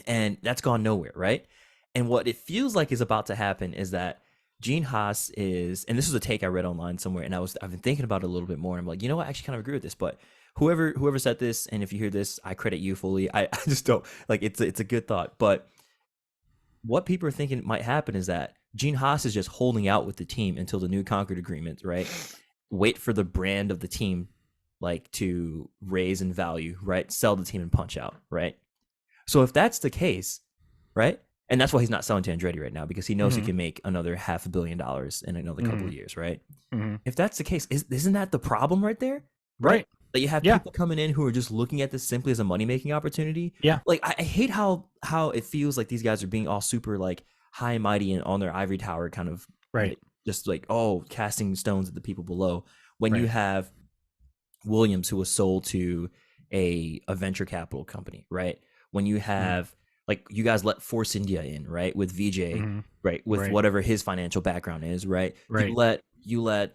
Speaker 1: and that's gone nowhere, right? And what it feels like is about to happen is that Gene Haas is, and this is a take I read online somewhere, and I've been thinking about it a little bit more, and I'm like, you know what, I actually kind of agree with this, but whoever said this, and if you hear this, I credit you fully. I just don't, like, it's a good thought, but what people are thinking might happen is that Gene Haas is just holding out with the team until the new Concord agreement, right? Wait for the brand of the team like to raise in value, right? Sell the team and punch out, right? So if that's the case, right? And that's why he's not selling to Andretti right now, because he knows he can make another $500 million in another couple of years, right? If that's the case, isn't that the problem right there?
Speaker 2: Right.
Speaker 1: That you have people coming in who are just looking at this simply as a money making opportunity.
Speaker 2: Yeah.
Speaker 1: Like I hate how it feels like these guys are being all super like high and mighty and on their ivory tower, kind of like, just like, oh, casting stones at the people below. When you have Williams, who was sold to a venture capital company, right? When you have like, you guys let Force India in, right? With VJ, right? With whatever his financial background is, right? You let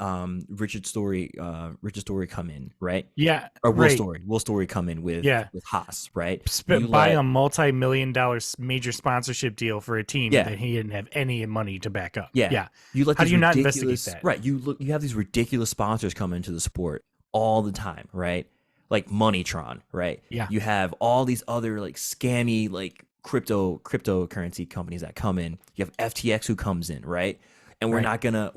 Speaker 1: Richard Story come in, right?
Speaker 2: Yeah.
Speaker 1: Or Will Story come in with Haas, right?
Speaker 2: Buy a multi-million-dollar major sponsorship deal for a team that he didn't have any money to back up. Yeah.
Speaker 1: You let
Speaker 2: How do you not investigate that?
Speaker 1: Right. You have these ridiculous sponsors come into the sport all the time, right? Like Moneytron, right?
Speaker 2: Yeah.
Speaker 1: You have all these other like scammy like cryptocurrency companies that come in. You have FTX who comes in, right? And we're not gonna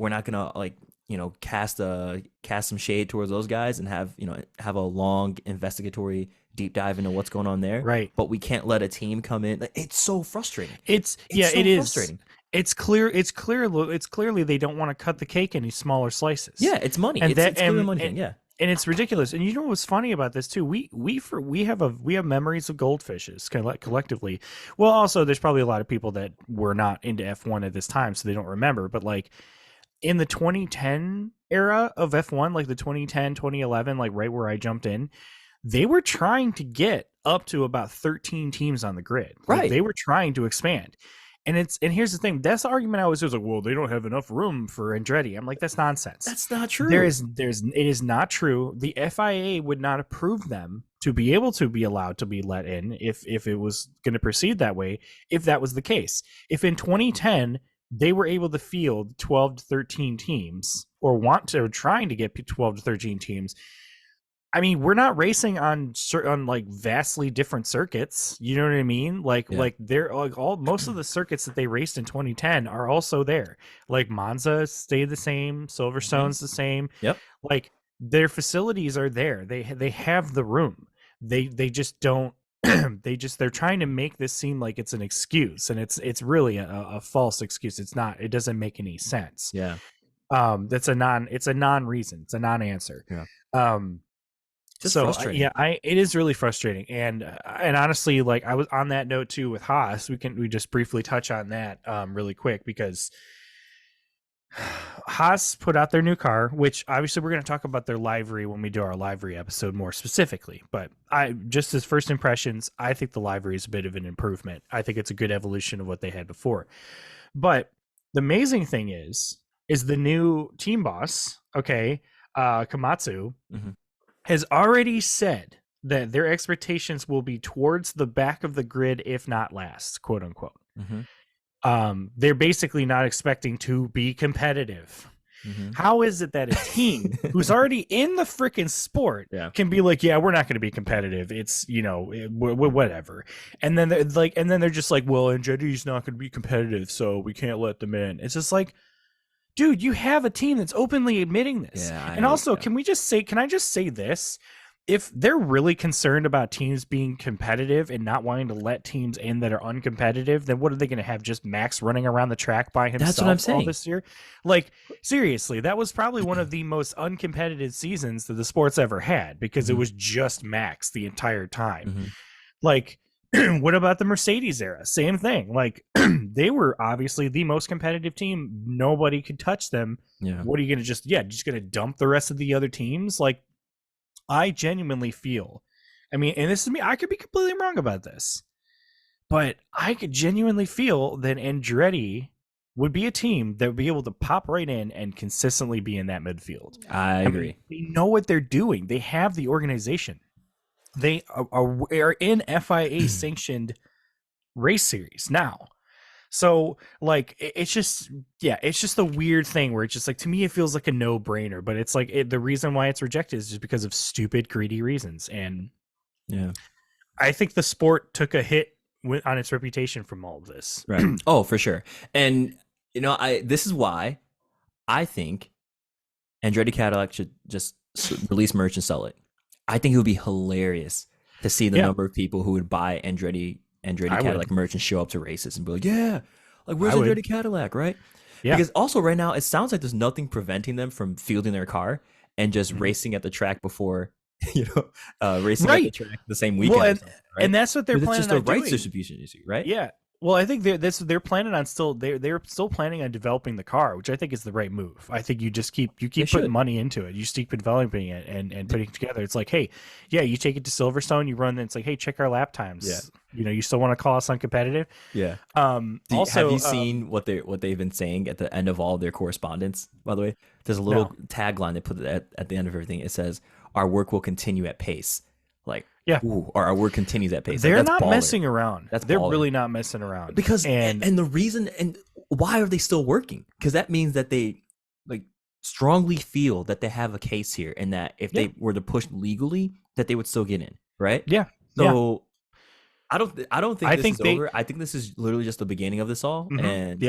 Speaker 1: like, you know, cast some shade towards those guys and have a long investigatory deep dive into what's going on there.
Speaker 2: Right.
Speaker 1: But we can't let a team come in. It's so frustrating.
Speaker 2: It is frustrating. It's clearly they don't want to cut the cake any smaller slices.
Speaker 1: Yeah, it's money.
Speaker 2: And
Speaker 1: it's clear money.
Speaker 2: And it's ridiculous. And you know what's funny about this too? We have memories of goldfishes collectively. Well, also there's probably a lot of people that were not into F1 at this time, so they don't remember. But like in the 2010 era of F1, like the 2010, 2011, like right where I jumped in, they were trying to get up to about 13 teams on the grid. Like, they were trying to expand. And here's the thing. That's the argument I was like, well, they don't have enough room for Andretti. I'm like, that's nonsense.
Speaker 1: That's not true.
Speaker 2: It is not true. The FIA would not approve them to be able to be allowed to be let in if it was going to proceed that way, if that was the case. If in 2010 they were able to field 12 to 13 teams or trying to get 12 to 13 teams, I mean, we're not racing on like vastly different circuits. You know what I mean? Like they're like most of the circuits that they raced in 2010 are also there. Like Monza stayed the same, Silverstone's the same.
Speaker 1: Yep.
Speaker 2: Like their facilities are there. They have the room. They just don't. They're trying to make this seem like it's an excuse, and it's really a false excuse. It's not. It doesn't make any sense.
Speaker 1: Yeah.
Speaker 2: It's a non-reason. It's a non-answer.
Speaker 1: Yeah.
Speaker 2: It is really frustrating, and honestly, like I was on that note too with Haas. We just briefly touch on that really quick, because Haas put out their new car, which obviously we're going to talk about their livery when we do our livery episode more specifically. But just as first impressions, I think the livery is a bit of an improvement. I think it's a good evolution of what they had before. But the amazing thing is the new team boss, Komatsu. Has already said that their expectations will be towards the back of the grid, if not last, quote unquote. They're basically not expecting to be competitive. How is it that a team who's already in the freaking sport can be like, yeah, we're not going to be competitive. It's, whatever. And then they're just like, well, Andretti's not going to be competitive, so we can't let them in. It's just like, dude, you have a team that's openly admitting this. Can I just say this? If they're really concerned about teams being competitive and not wanting to let teams in that are uncompetitive, then what are they going to have? Just Max running around the track by himself? That's what I'm saying. All this year? Like, seriously, that was probably one of the most uncompetitive seasons that the sport's ever had, because it was just Max the entire time. Like, what about the Mercedes era? Same thing. Like, they were obviously the most competitive team. Nobody could touch them. Yeah. What are you going to just going to dump the rest of the other teams? Like, I genuinely feel, and this is me, I could be completely wrong about this, but I could genuinely feel that Andretti would be a team that would be able to pop right in and consistently be in that midfield.
Speaker 1: I agree.
Speaker 2: They know what they're doing. They have the organization. They are in FIA sanctioned race series now. So like, it's just the weird thing where it's just like, to me, it feels like a no brainer, but it's like the reason why it's rejected is just because of stupid, greedy reasons. And I think the sport took a hit on its reputation from all of this.
Speaker 1: Right. Oh, for sure. And this is why I think Andretti-Cadillac should just release merch and sell it. I think it would be hilarious to see the number of people who would buy Andretti-Cadillac merch and show up to races and be like, yeah, like where's Andretti-Cadillac, right? Yeah. Because also right now it sounds like there's nothing preventing them from fielding their car and just racing at the track before, racing at the track the same weekend.
Speaker 2: Well, and that's what they're planning on doing.
Speaker 1: It's just a rights distribution issue, right?
Speaker 2: Yeah. Well, I think they're planning on they're still planning on developing the car, which I think is the right move. I think you just keep putting money into it. You just keep developing it and putting it together. It's like, hey, yeah, you take it to Silverstone, you run, and it's like, hey, check our lap times. Yeah. You still want to call us uncompetitive?
Speaker 1: Yeah. Also, have you seen what they've been saying at the end of all of their correspondence? By the way, there's a little tagline they put at the end of everything. It says, "Our work will continue at pace." Like, our work continues at pace.
Speaker 2: They're not messing around. They're really not messing around.
Speaker 1: Because and the reason and why are they still working? Because that means that they like strongly feel that they have a case here, and that if they were to push legally, that they would still get in, right?
Speaker 2: Yeah.
Speaker 1: So I don't think this is over. I think this is literally just the beginning of this all, and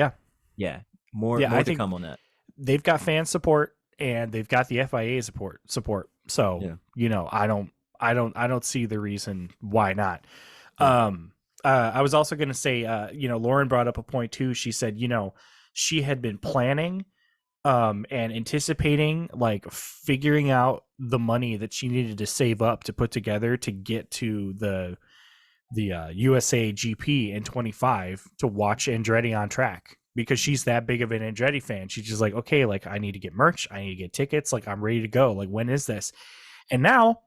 Speaker 1: more to come on that.
Speaker 2: They've got fan support and they've got the FIA support. So I don't see the reason why not. I was also going to say, Lauren brought up a point too. She said, she had been planning and anticipating, like figuring out the money that she needed to save up to put together to get to the USA GP in 25 to watch Andretti on track, because she's that big of an Andretti fan. She's just like, okay, like I need to get merch. I need to get tickets. Like I'm ready to go. Like, when is this? And now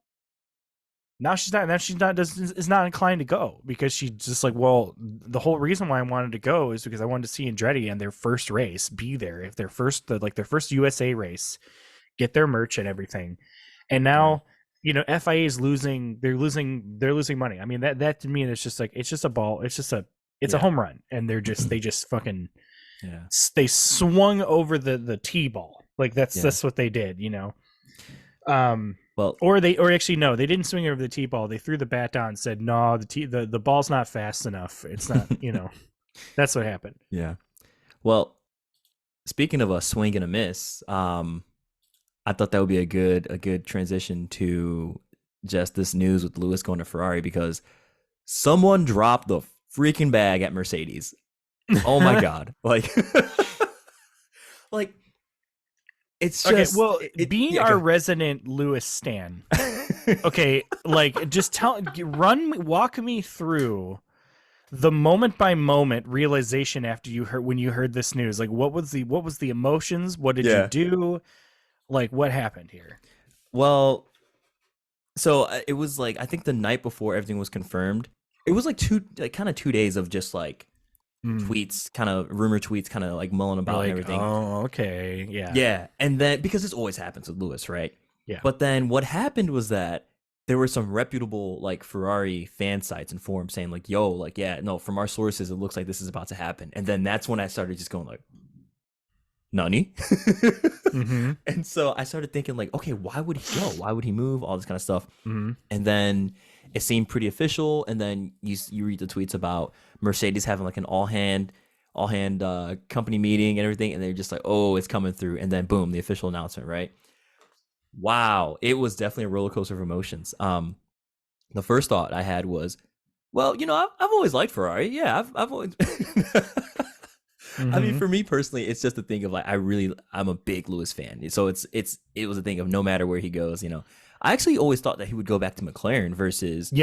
Speaker 2: she's not inclined to go, because she's just like, well, the whole reason why I wanted to go is because I wanted to see Andretti and their first race, be there, if their first USA race, get their merch and everything. And now, FIA is losing. They're losing money. I mean, that to me, it's just like, it's just a ball. It's just a home run, and they just fucking they swung over the T-ball. Like that's what they did,
Speaker 1: Well,
Speaker 2: or actually no, they didn't swing over the T-ball. They threw the bat down and said, no, the ball's not fast enough. It's not, that's what happened.
Speaker 1: Yeah. Well, speaking of a swing and a miss, I thought that would be a good transition to just this news with Lewis going to Ferrari, because someone dropped the freaking bag at Mercedes. Oh my God. Like, it's just
Speaker 2: being our resident Lewis stan. Okay, like just walk me through the moment by moment realization after when you heard this news. Like, what was the emotions? What did you do? Like, what happened here?
Speaker 1: Well, so it was like, I think the night before everything was confirmed, it was like 2 days of just like tweets, kind of rumor tweets, kind of like mulling about and everything.
Speaker 2: Oh, okay. Yeah.
Speaker 1: Yeah. And then, because this always happens with Lewis, right?
Speaker 2: Yeah.
Speaker 1: But then what happened was that there were some reputable like Ferrari fan sites and forums saying like, yo, like, yeah, no, from our sources, it looks like this is about to happen. And then that's when I started just going like, Nani? And so I started thinking like, okay, why would he go? Why would he move? All this kind of stuff. And then it seemed pretty official. And then you read the tweets about Mercedes having like an all hand company meeting and everything. And they're just like, oh, it's coming through. And then boom, the official announcement, right? Wow. It was definitely a roller coaster of emotions. The first thought I had was, well, I've always liked Ferrari. Yeah, I've always... I mean, for me personally, it's just a thing of like, I'm a big Lewis fan. So it was a thing of no matter where he goes, I actually always thought that he would go back to McLaren versus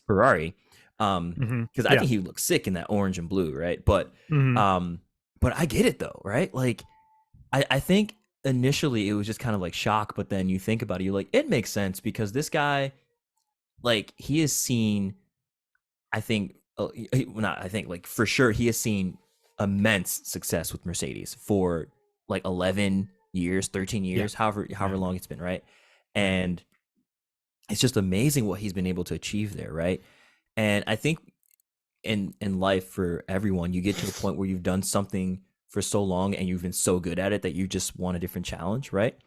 Speaker 1: Ferrari. Because I think he would look sick in that orange and blue, right? But I get it though, right? Like, I think initially it was just kind of like shock, but then you think about it, you're like, it makes sense, because this guy, like, he has seen, for sure, he has seen immense success with Mercedes for like 11 years, 13 years, however long it's been, right? And it's just amazing what he's been able to achieve there, right? And I think in life, for everyone, you get to a point where you've done something for so long and you've been so good at it that you just want a different challenge, right?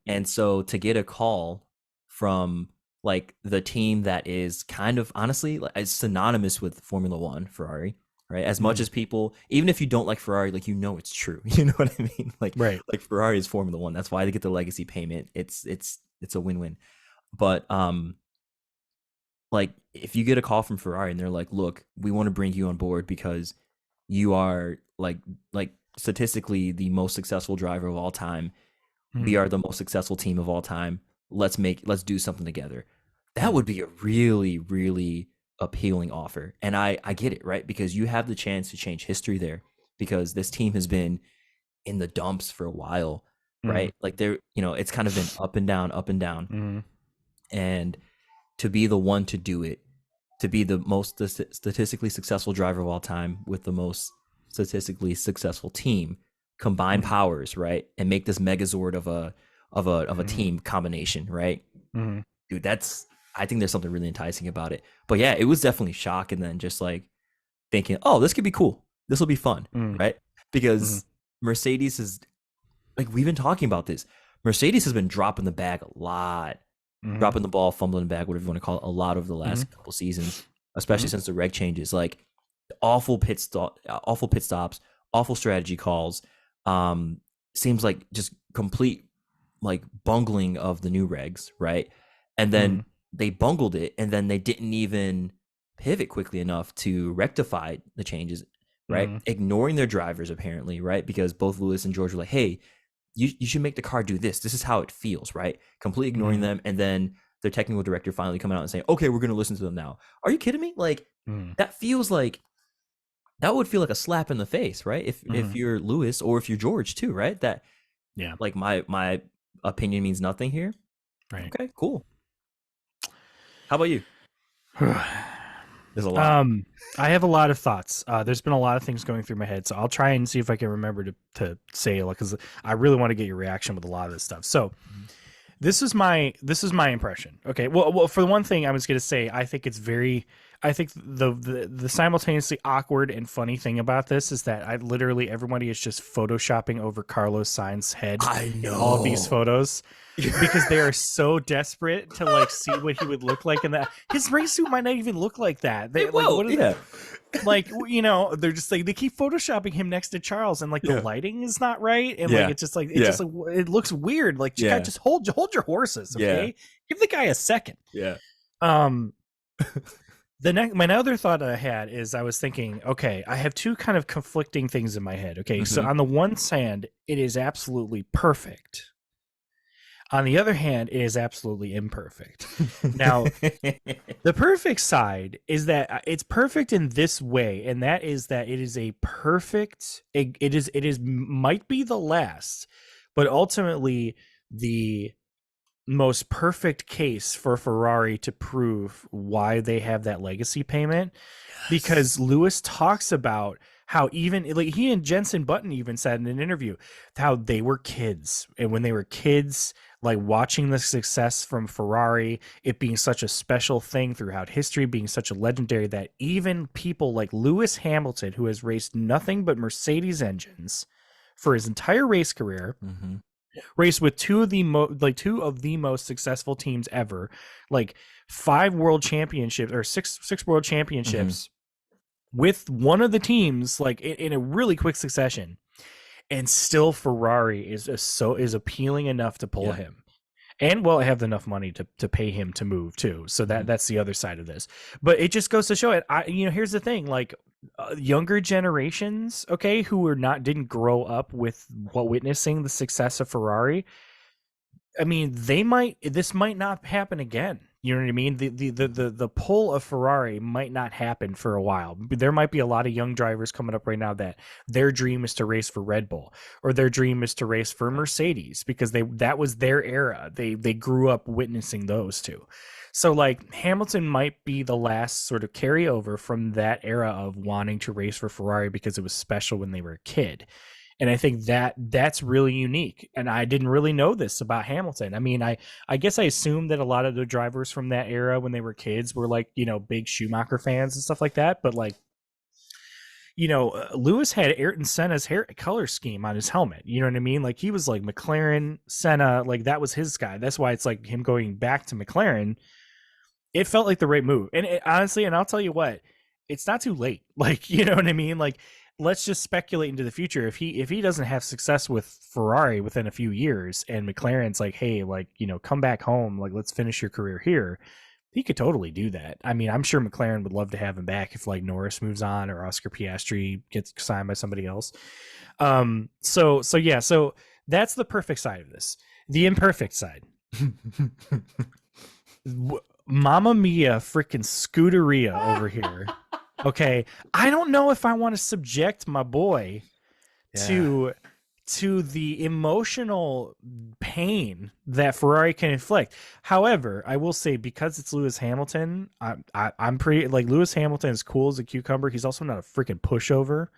Speaker 1: And so to get a call from like the team that is kind of honestly is synonymous with Formula One, Ferrari, right? As much as people, even if you don't like Ferrari, like it's true. You know what I mean?
Speaker 2: Right.
Speaker 1: Like Ferrari is Formula One. That's why they get the legacy payment. It's a win-win. But like if you get a call from Ferrari and they're like, look, we want to bring you on board because you are like statistically the most successful driver of all time. We are the most successful team of all time. Let's do something together. That would be a really, really appealing offer. And I get it, right? Because you have the chance to change history there, because this team has been in the dumps for a while, right? Like they're, it's kind of been up and down, up and down. And to be the one to do it, to be the most statistically successful driver of all time with the most statistically successful team, combine powers, right? And make this megazord of a team combination, right? Dude, I think there's something really enticing about it. But yeah, it was definitely shock, and then just like thinking, oh, this could be cool. This will be fun, right? Because Mercedes is, like, we've been talking about this. Mercedes has been dropping the bag a lot, dropping the ball, fumbling the bag, whatever you want to call it, a lot over the last couple seasons, especially since the reg changes. Like awful pit stops, awful strategy calls. Seems like just complete like bungling of the new regs, right? And then they bungled it, and then they didn't even pivot quickly enough to rectify the changes, right? Ignoring their drivers apparently, right? Because both Lewis and George were like, hey, you should make the car do this. This is how it feels, right? Completely ignoring them, and then their technical director finally coming out and saying, okay, we're going to listen to them now. Are you kidding me? Like that feels like, that would feel like a slap in the face, right? If you're Lewis, or if you're George too, right? That,
Speaker 2: yeah,
Speaker 1: like my opinion means nothing here.
Speaker 2: Right.
Speaker 1: Okay, cool. How about you? There's a lot.
Speaker 2: I have a lot of thoughts. There's been a lot of things going through my head, so I'll try and see if I can remember to say, like, because I really want to get your reaction with a lot of this stuff. So this is my impression. Okay. Well, for the one thing I was going to say, I think the simultaneously awkward and funny thing about this is that everybody is just photoshopping over Carlos Sainz's head.
Speaker 1: I know.
Speaker 2: In all of these photos because they are so desperate to like see what he would look like in that. His race suit might not even look like that. They're just like, they keep photoshopping him next to Charles, and like the lighting is not right, and like it looks weird. Like, just hold your horses, okay? Give the guy a second. My other thought I had is, I was thinking, okay, I have two kind of conflicting things in my head. Okay, so on the one hand, it is absolutely perfect. On the other hand, it is absolutely imperfect. Now, the perfect side is that it's perfect in this way, and that is that it is a perfect. It is might be the last, but ultimately the most perfect case for Ferrari to prove why they have that legacy payment. Because Lewis talks about how, even like he and Jensen Button even said in an interview, how they were kids, and when they were kids, like watching the success from Ferrari, it being such a special thing throughout history, being such a legendary, that even people like Lewis Hamilton, who has raced nothing but Mercedes engines for his entire race career, raced with two of the most successful teams ever, like 5 world championships or six world championships with one of the teams, like in a really quick succession, and still Ferrari is appealing enough to pull him. And well, I have enough money to pay him to move too. So that's the other side of this. But it just goes to show it. Here's the thing, like younger generations, okay, who didn't grow up with witnessing the success of Ferrari. I mean, this might not happen again. You know what I mean? The pull of Ferrari might not happen for a while. There might be a lot of young drivers coming up right now that their dream is to race for Red Bull, or their dream is to race for Mercedes, because that was their era. They grew up witnessing those two. So like Hamilton might be the last sort of carryover from that era of wanting to race for Ferrari because it was special when they were a kid. And I think that's really unique. And I didn't really know this about Hamilton. I mean, I guess I assumed that a lot of the drivers from that era when they were kids were like, big Schumacher fans and stuff like that. But like, Lewis had Ayrton Senna's hair color scheme on his helmet. You know what I mean? Like he was like McLaren, Senna, like that was his guy. That's why it's like him going back to McLaren it felt like the right move. And honestly, and I'll tell you what, it's not too late. Like, you know what I mean? Like, let's just speculate into the future. If he doesn't have success with Ferrari within a few years, and McLaren's like, hey, like, come back home, like, let's finish your career here, he could totally do that. I mean, I'm sure McLaren would love to have him back if like Norris moves on or Oscar Piastri gets signed by somebody else. So that's the perfect side of this. The imperfect side. Mamma Mia freaking Scuderia over here. Okay, I don't know if I want to subject my boy to the emotional pain that Ferrari can inflict. However, I will say, because it's Lewis Hamilton, I'm pretty like, Lewis Hamilton is cool as a cucumber. He's also not a freaking pushover.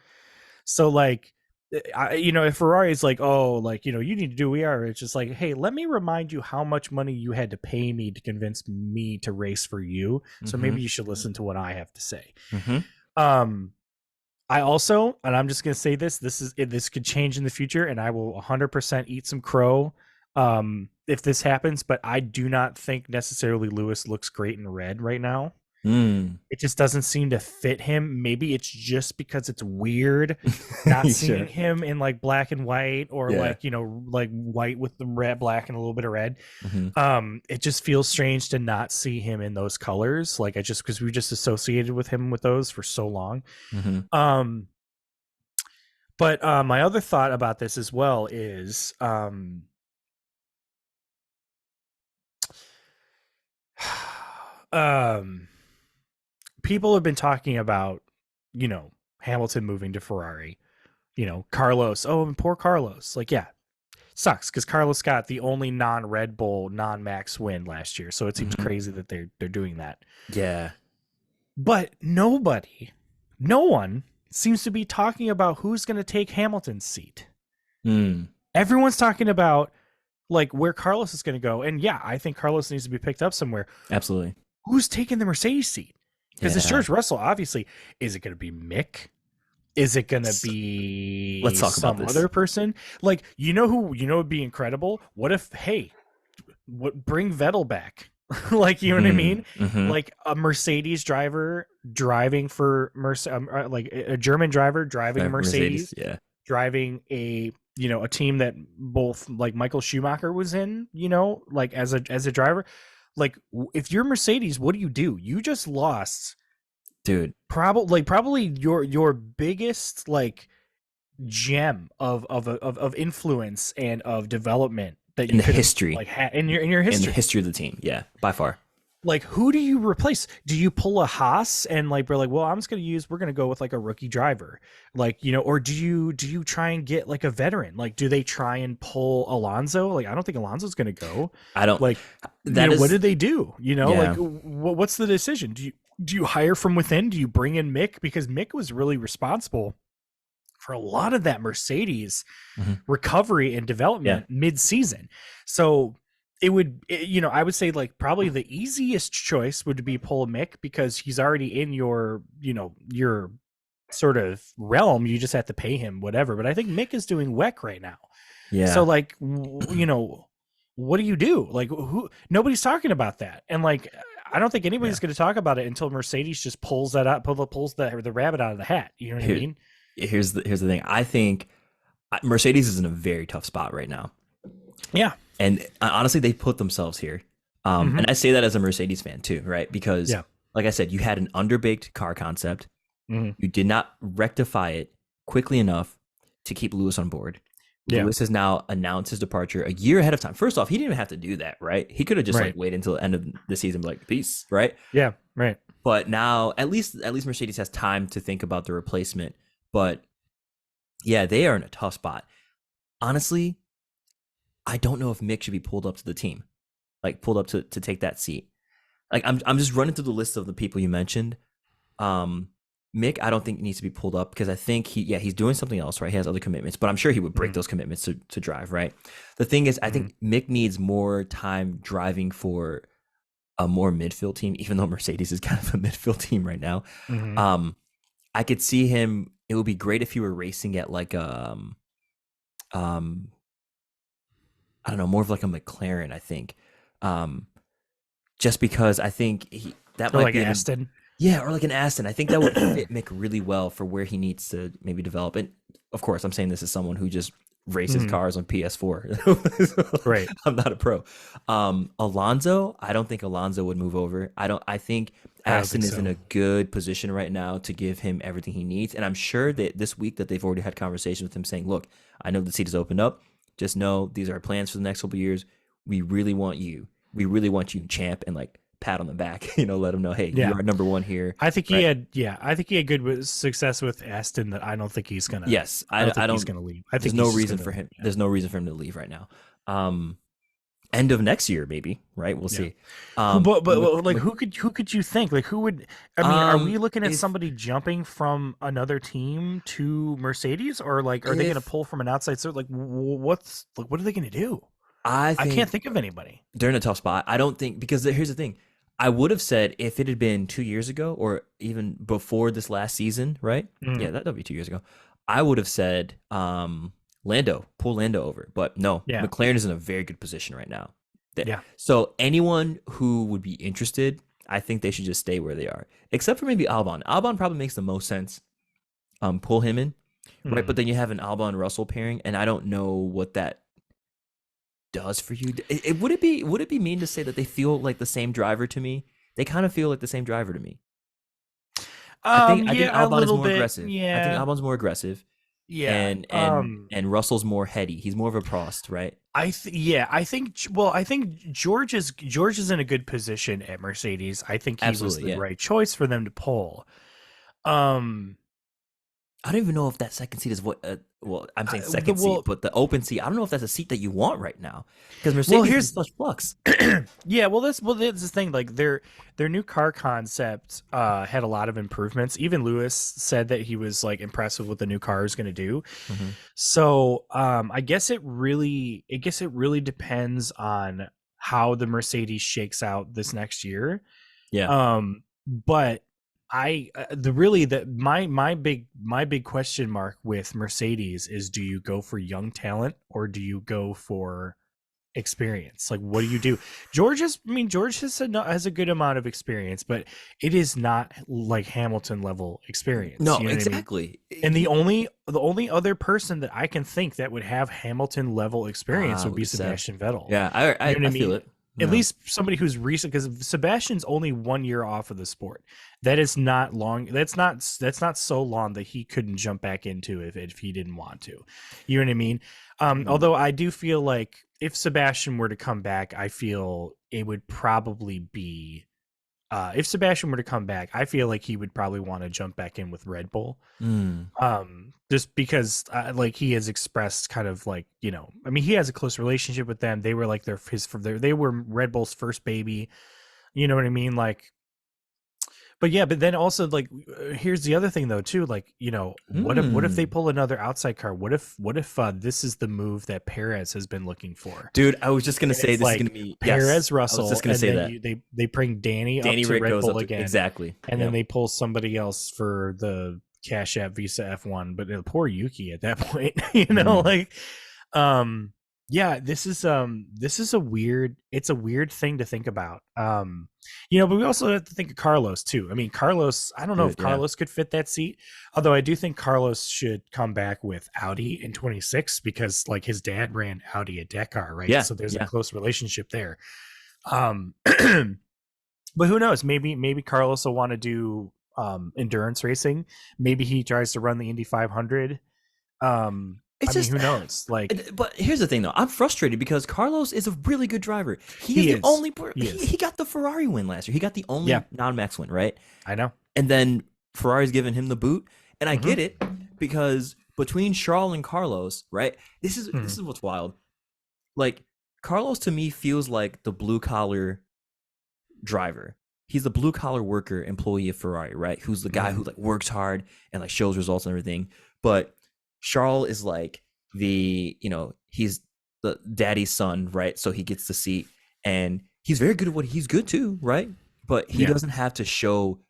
Speaker 2: So like, if Ferrari is like, oh, like, you need to do we are, it's just like, hey, let me remind you how much money you had to pay me to convince me to race for you. So maybe you should listen to what I have to say. I also, and I'm just going to say this could change in the future, and I will 100% eat some crow if this happens, but I do not think necessarily Lewis looks great in red right now. It just doesn't seem to fit him. Maybe it's just because it's weird not seeing him in like black and white, or like, like white with the red, black, and a little bit of red. It just feels strange to not see him in those colors. Like, because we just associated with him with those for so long. But my other thought about this as well is people have been talking about, Hamilton moving to Ferrari, Carlos. Oh, and poor Carlos. Like, yeah, sucks, because Carlos got the only non-Red Bull, non-Max win last year. So it seems crazy that they're doing that.
Speaker 1: Yeah.
Speaker 2: But no one seems to be talking about who's going to take Hamilton's seat. Everyone's talking about like where Carlos is going to go. And yeah, I think Carlos needs to be picked up somewhere.
Speaker 1: Absolutely.
Speaker 2: Who's taking the Mercedes seat? Because it's George Russell, obviously. Is it going to be Mick? Is it going to be
Speaker 1: Let's talk about this.
Speaker 2: Other person? Like, who would be incredible? What if, bring Vettel back? Like, you know what I mean? Like a Mercedes driver driving for like a German driver driving a Mercedes, driving a a team that both like Michael Schumacher was in, like as a driver. Like, if you're Mercedes, what do? You just lost,
Speaker 1: dude.
Speaker 2: Probably your biggest like gem of influence and of development that
Speaker 1: in the history,
Speaker 2: like in your history,
Speaker 1: in the history of the team. Yeah, by far.
Speaker 2: Like, who do you replace? Do you pull a Haas and like we're like, well, we're gonna go with like a rookie driver, like, or do you try and get like a veteran? Like, do they try and pull Alonso? Like, I don't think Alonso's gonna go.
Speaker 1: I don't
Speaker 2: like that. What did they do? Like, what's the decision? Do you hire from within? Do you bring in Mick? Because Mick was really responsible for a lot of that Mercedes recovery and development mid-season. So it would, I would say like probably the easiest choice would be pull a Mick, because he's already in your, your sort of realm. You just have to pay him whatever. But I think Mick is doing WEC right now. Yeah. So like, what do you do? Like, nobody's talking about that. And like, I don't think anybody's going to talk about it until Mercedes just pulls that up, pulls the rabbit out of the hat. You know what I mean?
Speaker 1: Here's the thing. I think Mercedes is in a very tough spot right now.
Speaker 2: Yeah.
Speaker 1: And honestly, they put themselves here. And I say that as a Mercedes fan too, right? Because like I said, you had an underbaked car concept. You did not rectify it quickly enough to keep Lewis on board. Lewis has now announced his departure a year ahead of time. First off, he didn't even have to do that, right? He could have just like waited until the end of the season and be like, peace, right?
Speaker 2: Yeah, right.
Speaker 1: But now at least Mercedes has time to think about the replacement. But yeah, they are in a tough spot. Honestly, I don't know if Mick should be pulled up to the team, like pulled up to take that seat. Like I'm just running through the list of the people you mentioned. Mick, I don't think needs to be pulled up, because I think he's doing something else, right? He has other commitments, but I'm sure he would break those commitments to drive, right? The thing is, I think Mick needs more time driving for a more midfield team, even though Mercedes is kind of a midfield team right now. I could see him. It would be great if he were racing at like I don't know, more of like a McLaren, I think. just because I think that
Speaker 2: Or
Speaker 1: might
Speaker 2: like
Speaker 1: be
Speaker 2: Aston.
Speaker 1: yeah, or like an Aston. I think that would fit Mick really well for where he needs to maybe develop. And of course, I'm saying this as someone who just races
Speaker 2: Mhm.
Speaker 1: cars on PS4.
Speaker 2: Right.
Speaker 1: I'm not a pro. Alonso, I don't think Alonso would move over. I think
Speaker 2: I don't
Speaker 1: Aston
Speaker 2: think
Speaker 1: is in
Speaker 2: so.
Speaker 1: a good position right now to give him everything he needs. And I'm sure that this week that they've already had conversations with him saying, look, I know the seat is opened up. Just know these are our plans for the next couple of years. We really want you. We really want you, champ, and like pat on the back, let him know, hey, you
Speaker 2: Yeah.
Speaker 1: are number one here,
Speaker 2: I think he
Speaker 1: right?
Speaker 2: had, yeah, I think he had good success with Aston that I don't think he's gonna,
Speaker 1: Yes,
Speaker 2: I don't
Speaker 1: I
Speaker 2: think he's
Speaker 1: don't.
Speaker 2: gonna leave. I
Speaker 1: There's
Speaker 2: think
Speaker 1: no
Speaker 2: he's just
Speaker 1: reason
Speaker 2: gonna,
Speaker 1: for him.
Speaker 2: yeah,
Speaker 1: There's no reason for him to leave right now. Um, End of next year, maybe. Right? We'll
Speaker 2: yeah.
Speaker 1: see.
Speaker 2: But like who could you think? Like who would, I mean, are we looking at
Speaker 1: If
Speaker 2: somebody jumping from another team to Mercedes, or like are they gonna
Speaker 1: if
Speaker 2: pull from an outside source? Like what's like what are they gonna do?
Speaker 1: I
Speaker 2: I can't
Speaker 1: think
Speaker 2: think of anybody.
Speaker 1: they're in a tough spot. I don't think because here's the thing. I would have said if it had been 2 years ago or even before this last season, right? Yeah,
Speaker 2: Mm,
Speaker 1: that'd be 2 years ago. I would have said Lando, pull Lando over. But no,
Speaker 2: yeah,
Speaker 1: McLaren is in a very good position right now.
Speaker 2: yeah.
Speaker 1: So anyone who would be interested, I think they should just stay where they are. Except for maybe Albon. Albon probably makes the most sense. Pull him in. Right. But
Speaker 2: Mm.
Speaker 1: then you have an Albon Russell pairing, and I don't know what that does for you. Would it be mean to say that they feel like the same driver to me? They kind of feel like the same driver to me. I think
Speaker 2: Yeah, a
Speaker 1: Albon is
Speaker 2: little
Speaker 1: more
Speaker 2: bit.
Speaker 1: aggressive. I think
Speaker 2: Yeah,
Speaker 1: Albon's more aggressive,
Speaker 2: yeah.
Speaker 1: and Russell's more heady. He's more of a Prost, right?
Speaker 2: Yeah, I think George is in a good position at Mercedes. I think he was
Speaker 1: Absolutely,
Speaker 2: the
Speaker 1: yeah.
Speaker 2: right choice for them to pull. Um,
Speaker 1: I don't even know if that second seat is what. Well, I'm saying
Speaker 2: the
Speaker 1: second seat,
Speaker 2: well,
Speaker 1: but the open seat. I don't know if that's a seat that you want right now because
Speaker 2: well,
Speaker 1: Mercedes is in
Speaker 2: here's
Speaker 1: such flux.
Speaker 2: yeah, that's the thing. Like their new car concept had a lot of improvements. Even Lewis said that he was like impressed with what the new car is going to do.
Speaker 1: Mm-hmm.
Speaker 2: So I guess it really depends on how the Mercedes shakes out this next year.
Speaker 1: Yeah.
Speaker 2: But I the really that my big question mark with Mercedes is, do you go for young talent or do you go for experience? Like what do you do? George has a good amount of experience, but it is not like Hamilton level experience.
Speaker 1: No,
Speaker 2: You know what I mean?
Speaker 1: exactly.
Speaker 2: And the only other person that I can think that would have Hamilton level experience would
Speaker 1: Would
Speaker 2: be
Speaker 1: be Seb.
Speaker 2: Sebastian Vettel.
Speaker 1: Yeah,
Speaker 2: You know what I
Speaker 1: I feel
Speaker 2: mean?
Speaker 1: it.
Speaker 2: At
Speaker 1: No.
Speaker 2: least somebody who's recent, because Sebastian's only 1 year off of the sport. That is not long. That's not so long that he couldn't jump back into if he didn't want to. You know what I mean?
Speaker 1: Mhm.
Speaker 2: Although I do feel like if Sebastian were to come back, I feel it would probably be if Sebastian were to come back, I feel like he would probably want to jump back in with Red Bull.
Speaker 1: Mm.
Speaker 2: Just because like he has expressed kind of like, I mean, he has a close relationship with them. They were like they were Red Bull's first baby. You know what I mean? Like, but then also like here's the other thing though too, like, what if they
Speaker 1: Mm.
Speaker 2: pull another outside car? What if this is the move that Perez has been looking for?
Speaker 1: Dude, I was just gonna
Speaker 2: And
Speaker 1: say
Speaker 2: it's
Speaker 1: this is gonna
Speaker 2: like
Speaker 1: be yes.
Speaker 2: Perez,
Speaker 1: I was
Speaker 2: Russell,
Speaker 1: just gonna
Speaker 2: and
Speaker 1: say
Speaker 2: then
Speaker 1: that.
Speaker 2: they bring Danny up
Speaker 1: Danny
Speaker 2: to
Speaker 1: Rick
Speaker 2: Red
Speaker 1: goes
Speaker 2: Bull
Speaker 1: up to
Speaker 2: again,
Speaker 1: exactly.
Speaker 2: and then
Speaker 1: Yep.
Speaker 2: they pull somebody else for the Cash App Visa F1. But poor Yuki at that point,
Speaker 1: Mm.
Speaker 2: like, yeah, this is it's a weird thing to think about. But we also have to think of Carlos too. I mean, Carlos, I don't know if
Speaker 1: Dude, yeah.
Speaker 2: Carlos could fit that seat, although I do think Carlos should come back with Audi in 26 because like his dad ran Audi at Dakar, right?
Speaker 1: Yeah,
Speaker 2: So there's a
Speaker 1: yeah.
Speaker 2: close relationship there. Um, but who knows? Maybe Carlos will want to do endurance racing. Maybe he tries to run the Indy 500.
Speaker 1: It's
Speaker 2: I mean,
Speaker 1: just
Speaker 2: who knows? Like
Speaker 1: but here's the thing though. I'm frustrated because Carlos is a really good driver. He is
Speaker 2: he
Speaker 1: the
Speaker 2: is,
Speaker 1: only
Speaker 2: he is.
Speaker 1: he got the Ferrari win last year. He got the
Speaker 2: Yeah,
Speaker 1: only non-Max win, right?
Speaker 2: I know.
Speaker 1: And then Ferrari's giving him the boot. And I
Speaker 2: Hmm.
Speaker 1: get it because between Charles and Carlos, right? This
Speaker 2: Hmm.
Speaker 1: is what's wild. Like Carlos to me feels like the blue collar driver. He's the blue collar worker employee of Ferrari, right? Who's the guy
Speaker 2: Hmm.
Speaker 1: who like works hard and like shows results and everything. But Charles is like he's the daddy's son, right? So he gets the seat and he's very good at what he's good too, right? But he
Speaker 2: Yeah,
Speaker 1: doesn't have to show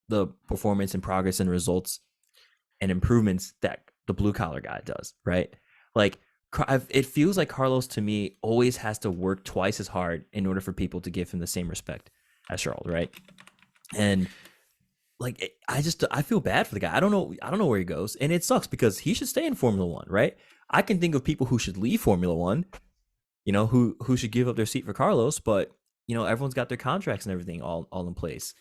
Speaker 1: the performance and progress and results and improvements that the blue collar guy does, right? Like It feels like Carlos to me always has to work twice as hard in order for people to give him the same respect as Charles, right? And like I feel bad for the guy. I don't know where he goes, and it sucks because he should stay in Formula One, right? I can think of people who should leave Formula One, who should give up their seat for Carlos, but everyone's got their contracts and everything all in place.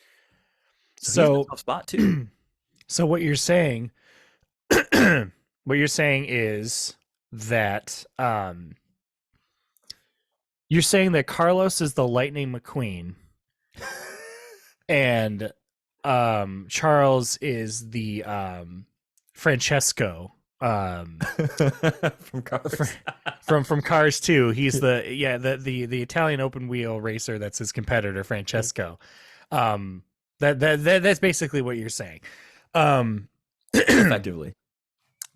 Speaker 1: So he's in a
Speaker 2: So,
Speaker 1: tough spot too.
Speaker 2: so what you're saying, what you're saying is that you're saying that Carlos is the Lightning McQueen, and Charles is the Francesco
Speaker 1: From Cars.
Speaker 2: from Cars 2. He's the Italian open wheel racer that's his competitor, Francesco. That's basically what you're saying.
Speaker 1: Effectively.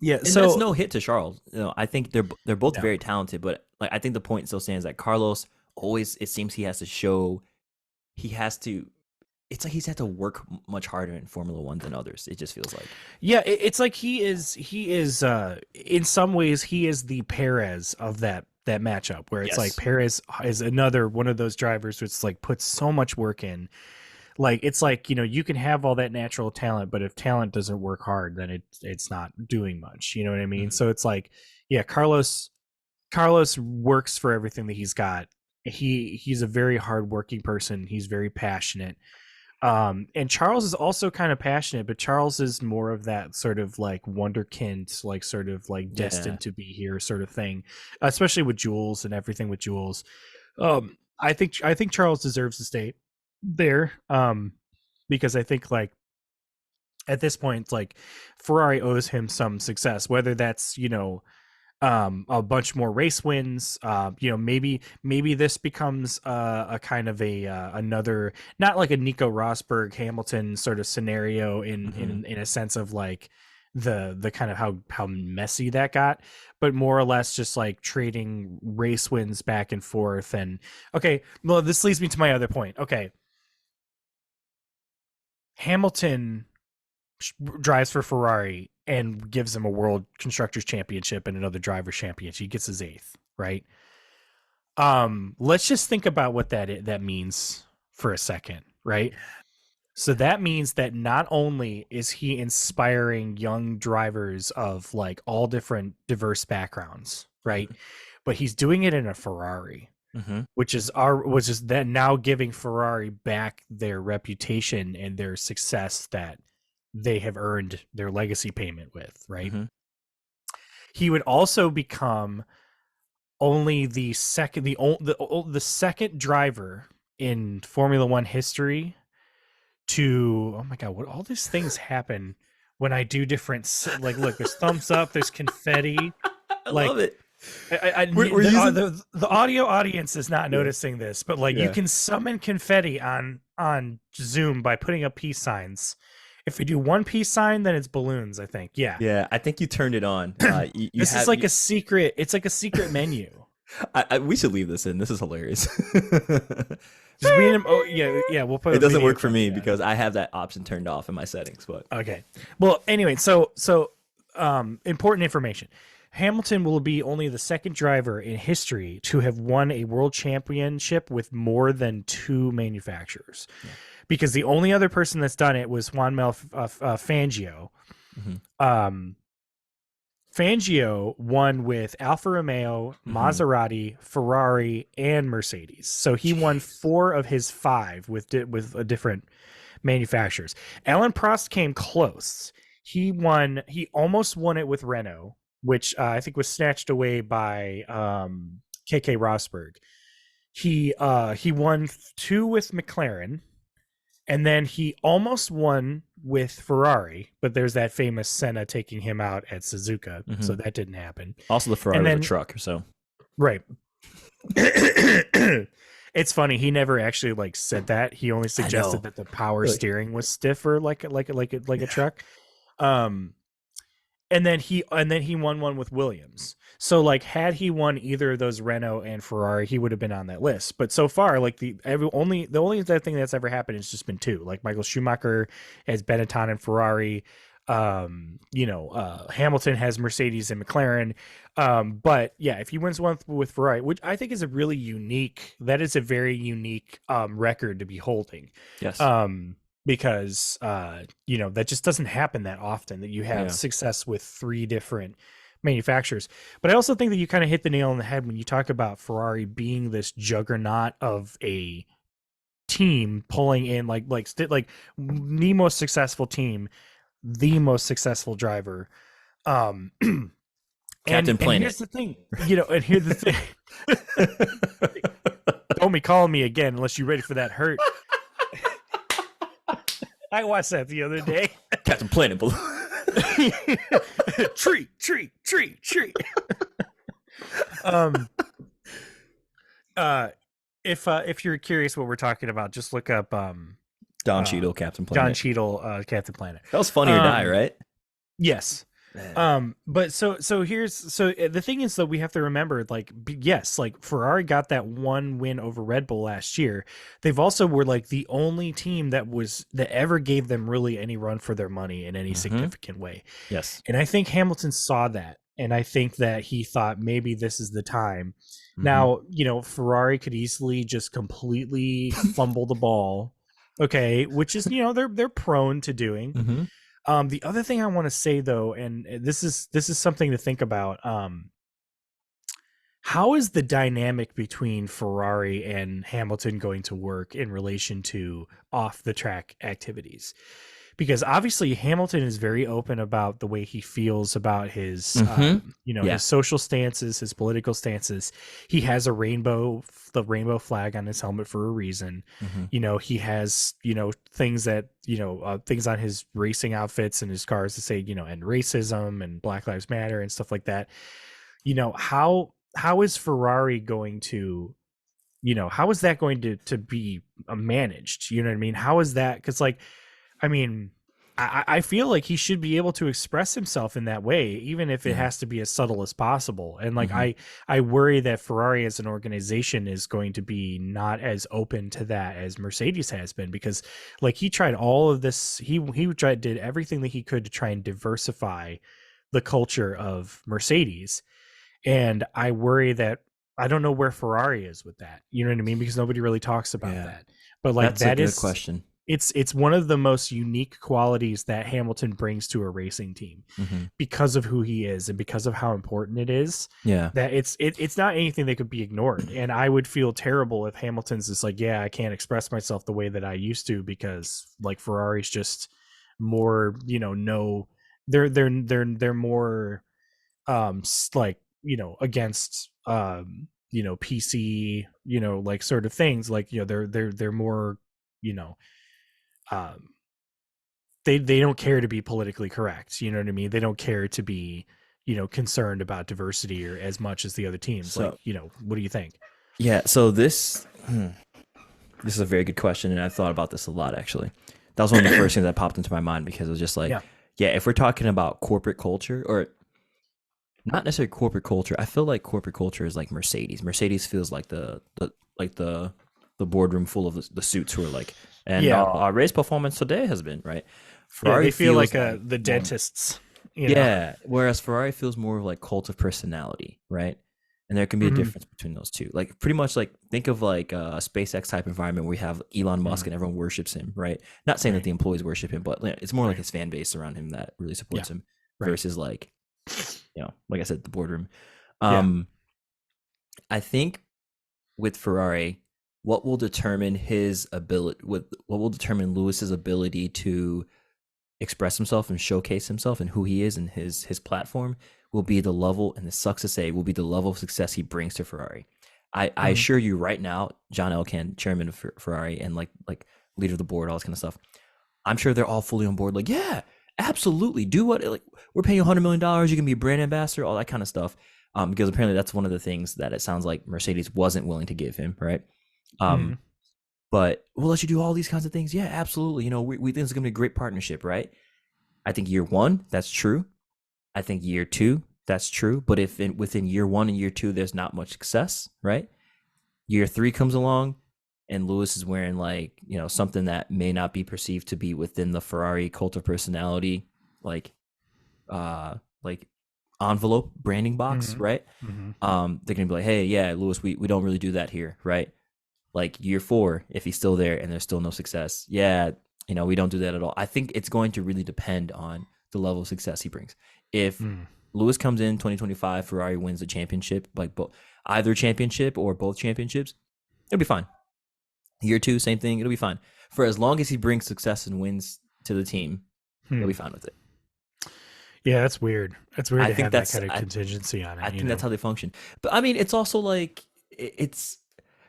Speaker 2: Yeah,
Speaker 1: And
Speaker 2: so
Speaker 1: that's no hit to Charles. I think they're both
Speaker 2: No.
Speaker 1: very talented, but like I think the point still stands that Carlos always, it seems he has to show, he has to. It's like he's had to work much harder in Formula One than others. It just feels like.
Speaker 2: yeah, it's like he is in some ways he is the Perez of that matchup, where it's
Speaker 1: Yes.
Speaker 2: like Perez is another one of those drivers which like puts so much work in. Like it's like, you can have all that natural talent, but if talent doesn't work hard, then it's not doing much. You know what I mean?
Speaker 1: Mhm.
Speaker 2: So it's like, yeah, Carlos works for everything that he's got. He's a very hardworking person. He's very passionate. And Charles is also kind of passionate, but Charles is more of that sort of like wonderkind, like sort of like destined to be here sort of thing, especially with Jules and everything with Jules. I think Charles deserves to stay there, because I think like at this point, like Ferrari owes him some success, whether that's a bunch more race wins. Maybe this becomes a kind of another, not like a Nico Rosberg Hamilton sort of scenario in a sense of like the kind of how messy that got, but more or less just like trading race wins back and forth. And okay, well, this leads me to my other point. Okay, Hamilton drives for Ferrari and gives him a world constructors championship and another drivers championship. He gets his 8th, right? Let's just think about what that means for a second, right? So that means that not only is he inspiring young drivers of like all different diverse backgrounds, right? But he's doing it in a Ferrari. Which is then now giving Ferrari back their reputation and their success that they have earned their legacy payment with, right? He would also become only the second driver in Formula One history to, oh my god, what all these things happen when I do different, like, look, there's thumbs up, there's confetti.
Speaker 1: I love it.
Speaker 2: The audio audience is not noticing this, but like you can summon confetti on Zoom by putting up peace signs. If we do one peace sign, then it's balloons, I think. Yeah,
Speaker 1: I think you turned it on.
Speaker 2: This is like a secret. It's like a secret menu.
Speaker 1: We should leave this in. This is hilarious.
Speaker 2: Just read them. Oh yeah. We'll put.
Speaker 1: It doesn't work for me because I have that option turned off in my settings. But
Speaker 2: okay. Well, anyway, so important information. Hamilton will be only the second driver in history to have won a world championship with more than 2 manufacturers, because the only other person that's done it was Juan Fangio. Fangio won with Alfa Romeo, Maserati, Ferrari, and Mercedes. So he won 4 of his 5 with different manufacturers. Alan Prost came close. He almost won it with Renault, which I think was snatched away by KK Rosberg. He won 2 with McLaren, and then he almost won with Ferrari, but there's that famous Senna taking him out at Suzuka, so that didn't happen.
Speaker 1: Also, the Ferrari was a truck, so
Speaker 2: right. It's funny, he never actually like said that. He only suggested that the power steering was stiffer, like a truck. And then he won one with Williams. So like, had he won either of those, Renault and Ferrari, he would have been on that list. But so far, like the only thing that's ever happened has just been 2. Like Michael Schumacher has Benetton and Ferrari. Hamilton has Mercedes and McLaren. But yeah, if he wins one with Ferrari, which I think is a very unique record to be holding.
Speaker 1: Yes.
Speaker 2: Because that just doesn't happen that often, that you have success with 3 different manufacturers. But I also think that you kind of hit the nail on the head when you talk about Ferrari being this juggernaut of a team, pulling in like the most successful team, the most successful driver.
Speaker 1: Captain
Speaker 2: And
Speaker 1: Planet.
Speaker 2: here's the thing, and here's the thing. Don't be calling me again unless you're ready for that hurt. I watched that the other day.
Speaker 1: Captain Planet.
Speaker 2: Tree. If you're curious what we're talking about, just look up
Speaker 1: Don Cheadle, Captain Planet.
Speaker 2: Don Cheadle, Captain Planet.
Speaker 1: That was Funny or Die, right?
Speaker 2: Yes. But so the thing is that we have to remember, like, yes, like Ferrari got that 1 win over Red Bull last year. They've also were like the only team that ever gave them really any run for their money in any significant way.
Speaker 1: Yes.
Speaker 2: And I think Hamilton saw that, and I think that he thought maybe this is the time. Now, Ferrari could easily just completely fumble the ball. Okay, which is, they're prone to doing. The other thing I want to say, though, and this is something to think about, how is the dynamic between Ferrari and Hamilton going to work in relation to off the track activities? Because obviously Hamilton is very open about the way he feels about his, his social stances, his political stances. He has the rainbow flag on his helmet for a reason. He has, things that, things on his racing outfits and his cars to say, end racism and Black Lives Matter and stuff like that. How is Ferrari going to, how is that going to be managed? You know what I mean? How is that? Because I feel like he should be able to express himself in that way, even if it has to be as subtle as possible. And I worry that Ferrari as an organization is going to be not as open to that as Mercedes has been, because like he tried all of this. He did everything that he could to try and diversify the culture of Mercedes. And I worry that I don't know where Ferrari is with that. You know what I mean? Because nobody really talks about that. But like,
Speaker 1: that's a good question.
Speaker 2: It's one of the most unique qualities that Hamilton brings to a racing team because of who he is and because of how important it is.
Speaker 1: Yeah.
Speaker 2: That it's not anything that could be ignored. And I would feel terrible if Hamilton's just like, I can't express myself the way that I used to, because like Ferrari's just more, they're more like, against PC, like sort of things, like, they're more, they don't care to be politically correct. You know what I mean? They don't care to be, concerned about diversity or as much as the other teams. So, like, what do you think?
Speaker 1: Yeah. So this is a very good question, and I've thought about this a lot, actually. That was one of the first things that popped into my mind, because it was just like, if we're talking about corporate culture, or not necessarily corporate culture, I feel like corporate culture is like Mercedes. Mercedes feels like the boardroom full of the suits who are like, and our race performance today has been right.
Speaker 2: Ferrari they feel like the dentists.
Speaker 1: Whereas Ferrari feels more of like cult of personality, right? And there can be a difference between those two. Like pretty much like think of like a SpaceX type environment where we have Elon Musk and everyone worships him, right? Not saying that the employees worship him, but it's more like his fan base around him that really supports him versus like, like I said, the boardroom. I think with Ferrari, what will determine his ability, what will determine Lewis's ability to express himself and showcase himself and who he is and his platform will be the level, and this sucks to say, will be the level of success he brings to Ferrari. I assure you right now, John Elkann, chairman of Ferrari and like leader of the board, all this kind of stuff, I'm sure they're all fully on board. Like, yeah, absolutely, do what, like, we're paying you $100 million, you can be a brand ambassador, all that kind of stuff. Because apparently that's one of the things that it sounds like Mercedes wasn't willing to give him, right? But we'll let you do all these kinds of things. Yeah, absolutely. We think it's going to be a great partnership, right? I think year 1, that's true. I think year 2, that's true. But if within year 1 and year 2, there's not much success, right? Year 3 comes along and Lewis is wearing like, something that may not be perceived to be within the Ferrari cult of personality like like envelope branding box,
Speaker 2: Mm-hmm.
Speaker 1: right?
Speaker 2: Mm-hmm.
Speaker 1: They're gonna be like, hey, yeah, Lewis, we don't really do that here, right? Like year 4, if he's still there and there's still no success, yeah, we don't do that at all. I think it's going to really depend on the level of success he brings. If
Speaker 2: Mm.
Speaker 1: Lewis comes in 2025, Ferrari wins the championship, like either championship or both championships, it'll be fine. Year 2, same thing, it'll be fine. For as long as he brings success and wins to the team, he'll be fine with it.
Speaker 2: Yeah, that's weird. That's weird
Speaker 1: I
Speaker 2: to
Speaker 1: think
Speaker 2: have
Speaker 1: that's
Speaker 2: that kind of contingency on it.
Speaker 1: I think that's how they function. But I mean, it's also like it's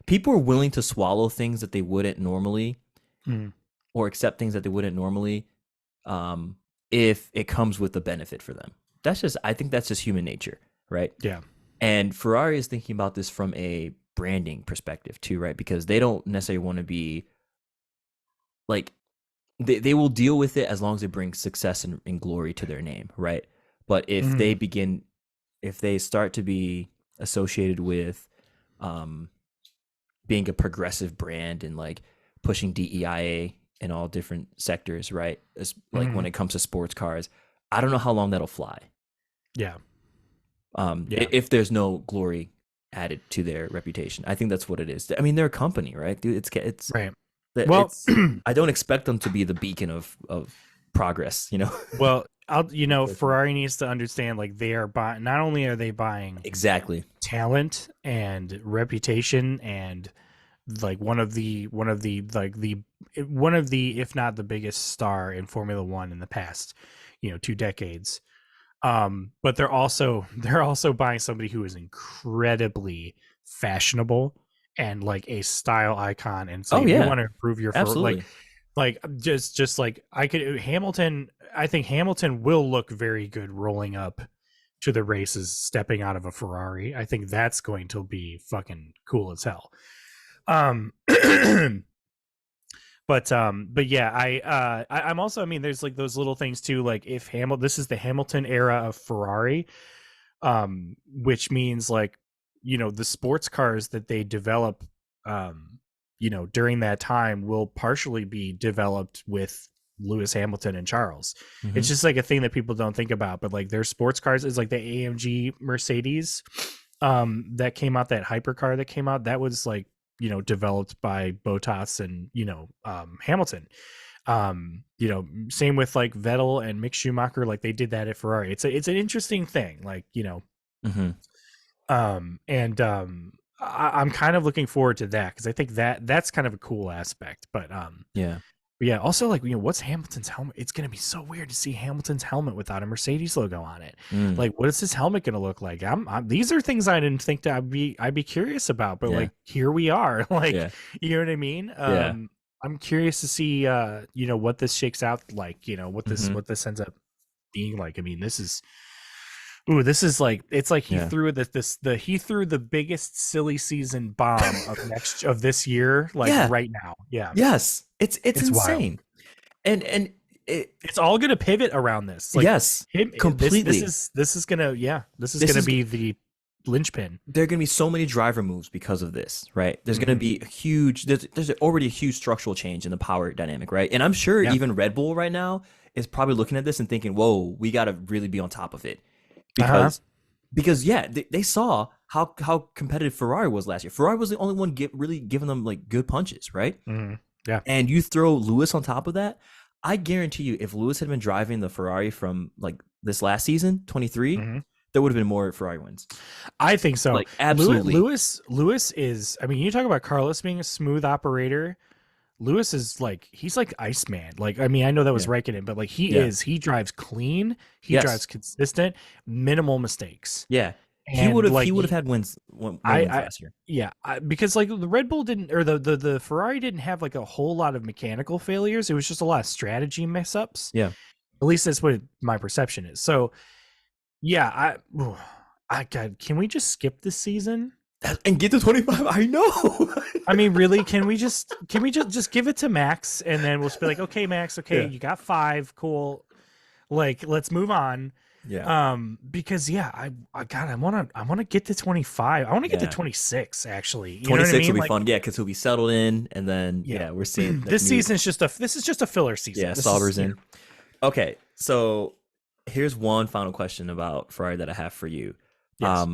Speaker 1: people are willing to swallow things that they wouldn't normally, or accept things that they wouldn't normally, if it comes with a benefit for them. I think that's just human nature, right?
Speaker 2: Yeah.
Speaker 1: And Ferrari is thinking about this from a branding perspective too, right? Because they don't necessarily want to be like, they will deal with it as long as it brings success and glory to their name, right? But if they start to be associated with being a progressive brand and like pushing DEIA in all different sectors, right? Like when it comes to sports cars, I don't know how long that'll fly.
Speaker 2: Yeah.
Speaker 1: If there's no glory added to their reputation. I think that's what it is. I mean, they're a company, right? Dude, it's
Speaker 2: right.
Speaker 1: Well, I don't expect them to be the beacon of progress,
Speaker 2: Well, Ferrari needs to understand, like, they are buying. Not only are they buying
Speaker 1: exactly
Speaker 2: talent and reputation, and like one of the if not the biggest star in Formula One in the past 2 decades, but they're also buying somebody who is incredibly fashionable and like a style icon. And so you want to improve your
Speaker 1: absolutely.
Speaker 2: like just like I think Hamilton will look very good rolling up to the races, stepping out of a Ferrari. I think that's going to be fucking cool as hell. But yeah, I'm also, I mean, there's like those little things too, like if this is the Hamilton era of Ferrari, which means like, the sports cars that they develop, during that time will partially be developed with Lewis Hamilton and Charles. It's just like a thing that people don't think about, but like their sports cars is like the AMG Mercedes that came out, that hypercar that came out, that was like, developed by Bottas and Hamilton. Same with like Vettel and Mick Schumacher, like they did that at Ferrari. It's an interesting thing, like I'm kind of looking forward to that, because I think that's kind of a cool aspect. But yeah, also like what's Hamilton's helmet? It's gonna be so weird to see Hamilton's helmet without a Mercedes logo on it. Like, what is his helmet gonna look like? These are things I didn't think that I'd be curious about, but like here we are. Like, you know what I mean? I'm curious to see what this shakes out like. What this ends up being like. I mean, this is like, it's like he threw he threw the biggest silly season bomb of this year, like right now. Yeah.
Speaker 1: Yes. It's insane.
Speaker 2: Wild. And it's all going to pivot around this. Like,
Speaker 1: completely.
Speaker 2: This is going to be the linchpin.
Speaker 1: There are going to be so many driver moves because of this, right? There's going to be there's already a huge structural change in the power dynamic, right? And I'm sure even Red Bull right now is probably looking at this and thinking, whoa, we got to really be on top of it. Because they saw how competitive Ferrari was last year. Ferrari was the only one really giving them like good punches, right?
Speaker 2: Yeah.
Speaker 1: And you throw Lewis on top of that, I guarantee you, if Lewis had been driving the Ferrari from like this last season, 23, there would have been more Ferrari wins.
Speaker 2: I think so.
Speaker 1: Like, absolutely.
Speaker 2: Lewis is, I mean, you talk about Carlos being a smooth operator. Lewis is like, he's like Iceman. Like, I mean, I know that was Raikkonen, but like he drives clean. He drives consistent, minimal mistakes.
Speaker 1: Yeah.
Speaker 2: And
Speaker 1: he would have had wins last year.
Speaker 2: Yeah. Because like the Red Bull didn't, or the Ferrari didn't have like a whole lot of mechanical failures. It was just a lot of strategy mess ups.
Speaker 1: Yeah.
Speaker 2: At least that's what my perception is. So yeah, God, can we just skip this season
Speaker 1: and get to 25? I know.
Speaker 2: I mean, really, can we just give it to Max, and then we'll just be like, okay, Max, you got 5, cool. Like, let's move on.
Speaker 1: Yeah.
Speaker 2: Because I want to get to 25. I want to get to 26 actually.
Speaker 1: 26 will be fun. Yeah, because he'll be settled in, and then we're seeing
Speaker 2: this is just a filler season.
Speaker 1: Yeah, Sauber's in. Okay, so here's one final question about Ferrari that I have for you.
Speaker 2: Yes.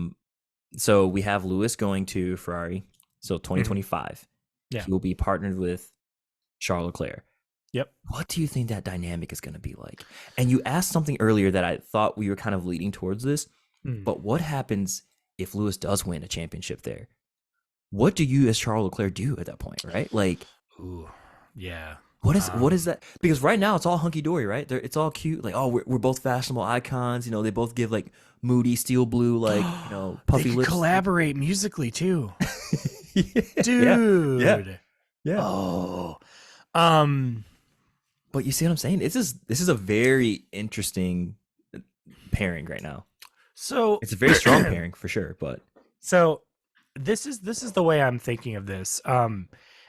Speaker 1: So we have Lewis going to Ferrari. So
Speaker 2: Mhm.
Speaker 1: 2025,
Speaker 2: Yeah.
Speaker 1: he will be partnered with Charles Leclerc.
Speaker 2: Yep.
Speaker 1: What do you think that dynamic is going to be like? And you asked something earlier that I thought we were kind of leading towards this,
Speaker 2: Mm.
Speaker 1: but what happens if Lewis does win a championship there? What do you as Charles Leclerc do at that point, right? Like,
Speaker 2: Ooh. Yeah.
Speaker 1: what is that? Because right now it's all hunky dory, right? It's all cute. Like, oh, we're both fashionable icons. You know, they both give like moody steel blue, like
Speaker 2: They
Speaker 1: puffy
Speaker 2: could
Speaker 1: lips.
Speaker 2: collaborate musically too.
Speaker 1: Yeah, yeah,
Speaker 2: Dude.
Speaker 1: yeah.
Speaker 2: Oh. Um
Speaker 1: But you see what I'm saying? This is a very interesting pairing right now.
Speaker 2: so
Speaker 1: It's a very strong pairing for sure. But
Speaker 2: so this is the way I'm thinking of this.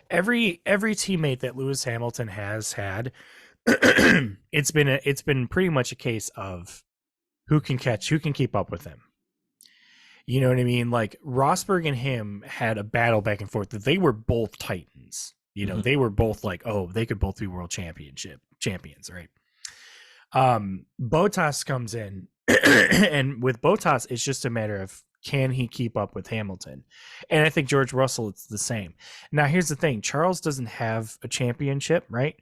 Speaker 2: Every teammate that Lewis Hamilton has had, it's been pretty much a case of who can keep up with him. You know what I mean? Like Rosberg and him had a battle back and forth that they were both titans. You know, they were both like, oh, they could both be world champions, right? Bottas comes in, and with Bottas, it's just a matter of can he keep up with Hamilton? And I think George Russell, it's the same. Now, here's the thing: Charles doesn't have a championship, right?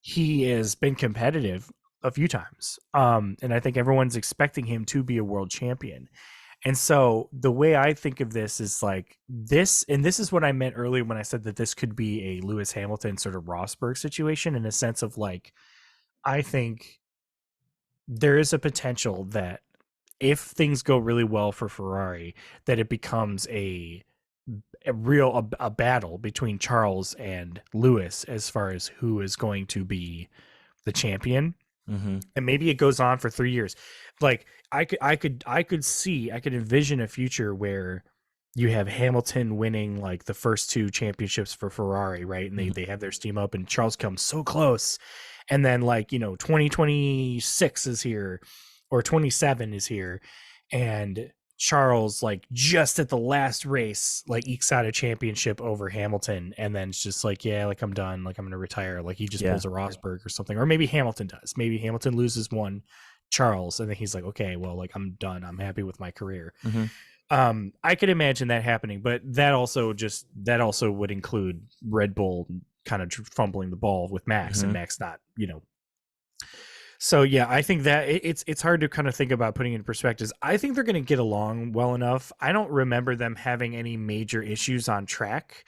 Speaker 2: He has been competitive a few times, and I think everyone's expecting him to be a world champion. And so the way I think of this is like this, and this is what I meant earlier when I said that this could be a Lewis Hamilton sort of Rosberg situation in a sense of like, I think there is a potential that if things go really well for Ferrari, that it becomes a battle between Charles and Lewis as far as who is going to be the champion.
Speaker 1: mm-hmm.
Speaker 2: And maybe it goes on for 3 years. Like I could envision a future where you have Hamilton winning like the first 2 championships for Ferrari, right? And they have their steam up and Charles comes so close. And then like, 2026 is here or 27 is here and Charles like just at the last race like ekes out a championship over Hamilton and then it's just like yeah like I'm done like I'm gonna retire like he just pulls a Rosberg or something or maybe Hamilton does maybe Hamilton loses one Charles and then he's like okay well like I'm done I'm happy with my career. I could imagine that happening but that also would include Red Bull kind of fumbling the ball with Max and Max not so yeah, I think that it's hard to kind of think about putting in perspectives. I think they're going to get along well enough. I don't remember them having any major issues on track,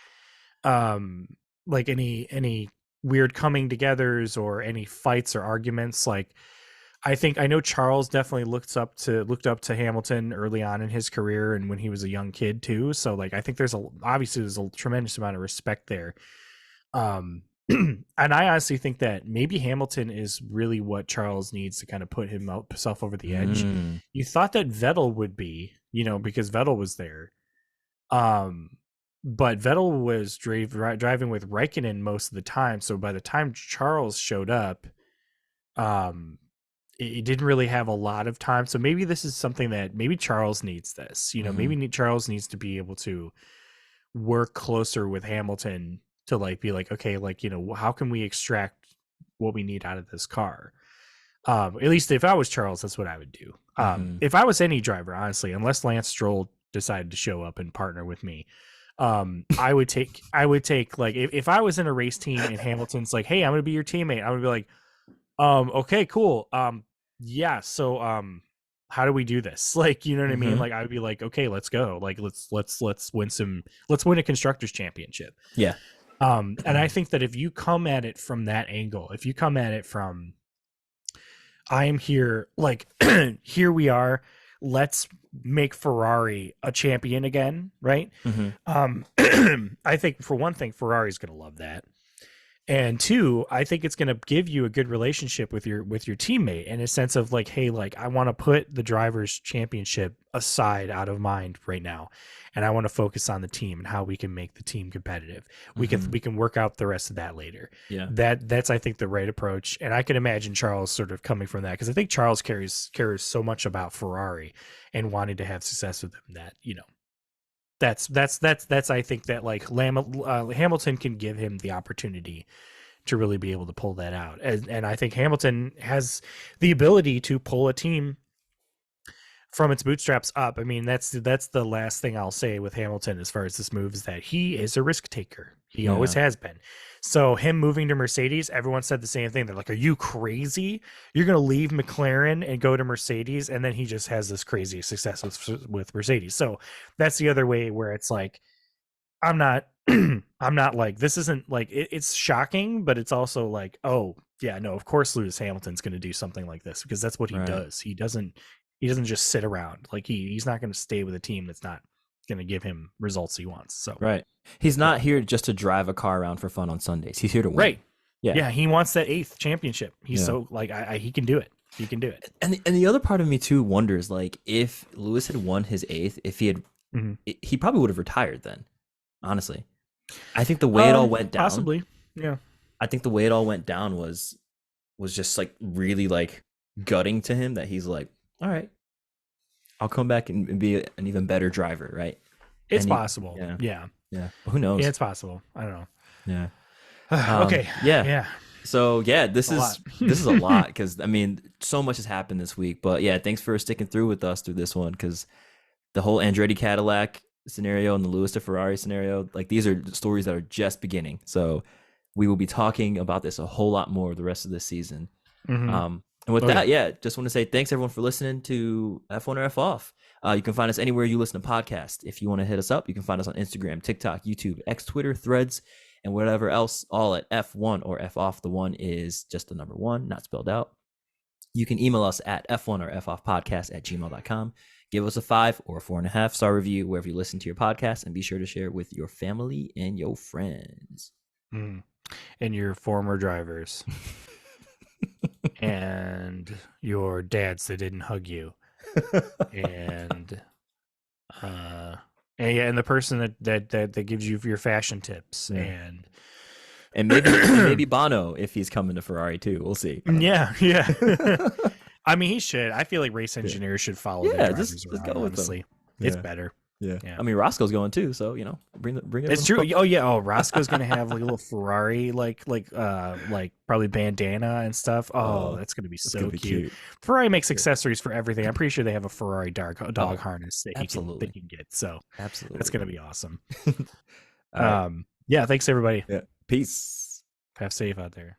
Speaker 2: like any weird coming togethers or any fights or arguments. Like I know Charles definitely looked up to Hamilton early on in his career and when he was a young kid too. So like I think there's a tremendous amount of respect there. And I honestly think that maybe Hamilton is really what Charles needs to kind of put himself over the edge. You thought that Vettel would be, because Vettel was there. But Vettel was driving with Raikkonen most of the time. So by the time Charles showed up, it didn't really have a lot of time. So maybe this is something that maybe Charles needs this, maybe Charles needs to be able to work closer with Hamilton to like be like okay like how can we extract what we need out of this car. At least if I was Charles that's what I would do. If I was any driver honestly unless Lance Stroll decided to show up and partner with me, I would take like if I was in a race team and Hamilton's like hey I'm gonna be your teammate I would be like okay cool yeah so how do we do this like you know what I mean like I would be like okay let's go like let's win a constructors championship.
Speaker 1: Yeah.
Speaker 2: And I think that if you come at it from that angle, if you come at it from, I am here, like, here we are, let's make Ferrari a champion again, right? I think for one thing, Ferrari's going to love that. And 2, I think it's going to give you a good relationship with your teammate in a sense of like, hey, like I want to put the drivers' championship aside out of mind right now, and I want to focus on the team and how we can make the team competitive. We can work out the rest of that later.
Speaker 1: Yeah,
Speaker 2: that's I think the right approach, and I can imagine Charles sort of coming from that because I think Charles cares so much about Ferrari and wanting to have success with them that that's I think that like Hamilton can give him the opportunity to really be able to pull that out. And I think Hamilton has the ability to pull a team from its bootstraps up. I mean, that's the last thing I'll say with Hamilton as far as this move is that he is a risk taker. He always has been. So him moving to Mercedes, everyone said the same thing. They're like, "Are you crazy? You're going to leave McLaren and go to Mercedes?" And then he just has this crazy success with Mercedes. So that's the other way where it's like, I'm not I'm not like, this isn't like, it's shocking, but it's also like, oh yeah, no, of course Lewis Hamilton's going to do something like this because that's what he does. He doesn't just sit around. Like he's not going to stay with a team that's not going to give him results he wants. So
Speaker 1: he's not here just to drive a car around for fun on Sundays. He's here to win.
Speaker 2: Right. Yeah, he wants that 8th championship. He's so like, he can do it. He can do it.
Speaker 1: And the other part of me too wonders, like, if Lewis had won his 8th, if he had, he probably would have retired then. Honestly, I think the way it all went down,
Speaker 2: possibly, yeah.
Speaker 1: I think the way it all went down was just like really like gutting to him, that he's like, all right, I'll come back and be an even better driver, right?
Speaker 2: It's possible. Yeah.
Speaker 1: But who knows?
Speaker 2: Yeah, it's possible. I don't know.
Speaker 1: Yeah.
Speaker 2: Okay. Yeah.
Speaker 1: So yeah, this is a lot, because I mean, so much has happened this week. But yeah, thanks for sticking through with us through this one, because the whole Andretti-Cadillac scenario and the Lewis to Ferrari scenario, like, these are stories that are just beginning. So we will be talking about this a whole lot more the rest of this season. And with that, just want to say thanks everyone for listening to F1 or F Off. You can find us anywhere you listen to podcasts. If you want to hit us up, you can find us on Instagram, TikTok, YouTube, X, Twitter, Threads, and whatever else, all at F1 or F Off. The one is just the number 1, not spelled out. You can email us at F1 or F Off podcast at gmail.com. Give us a 5 or a 4.5 star review wherever you listen to your podcast, and be sure to share it with your family and your friends.
Speaker 2: And your former drivers. And your dads that didn't hug you. And the person that gives you your fashion tips. And
Speaker 1: maybe Bono, if he's coming to Ferrari too. We'll see.
Speaker 2: Yeah. I mean, he should. I feel like race engineers should follow their drivers
Speaker 1: just
Speaker 2: around,
Speaker 1: go with
Speaker 2: honestly.
Speaker 1: them.
Speaker 2: It's better.
Speaker 1: Yeah. I mean, Roscoe's going too, so bring it.
Speaker 2: It's true. Oh yeah. Oh, Roscoe's gonna have like a little Ferrari, like probably bandana and stuff. Oh, that's gonna be so cute. Ferrari makes accessories for everything. I'm pretty sure they have a Ferrari dog harness that they can get. So
Speaker 1: absolutely,
Speaker 2: that's gonna be awesome. Yeah. Thanks everybody.
Speaker 1: Yeah. Peace.
Speaker 2: Have safe out there.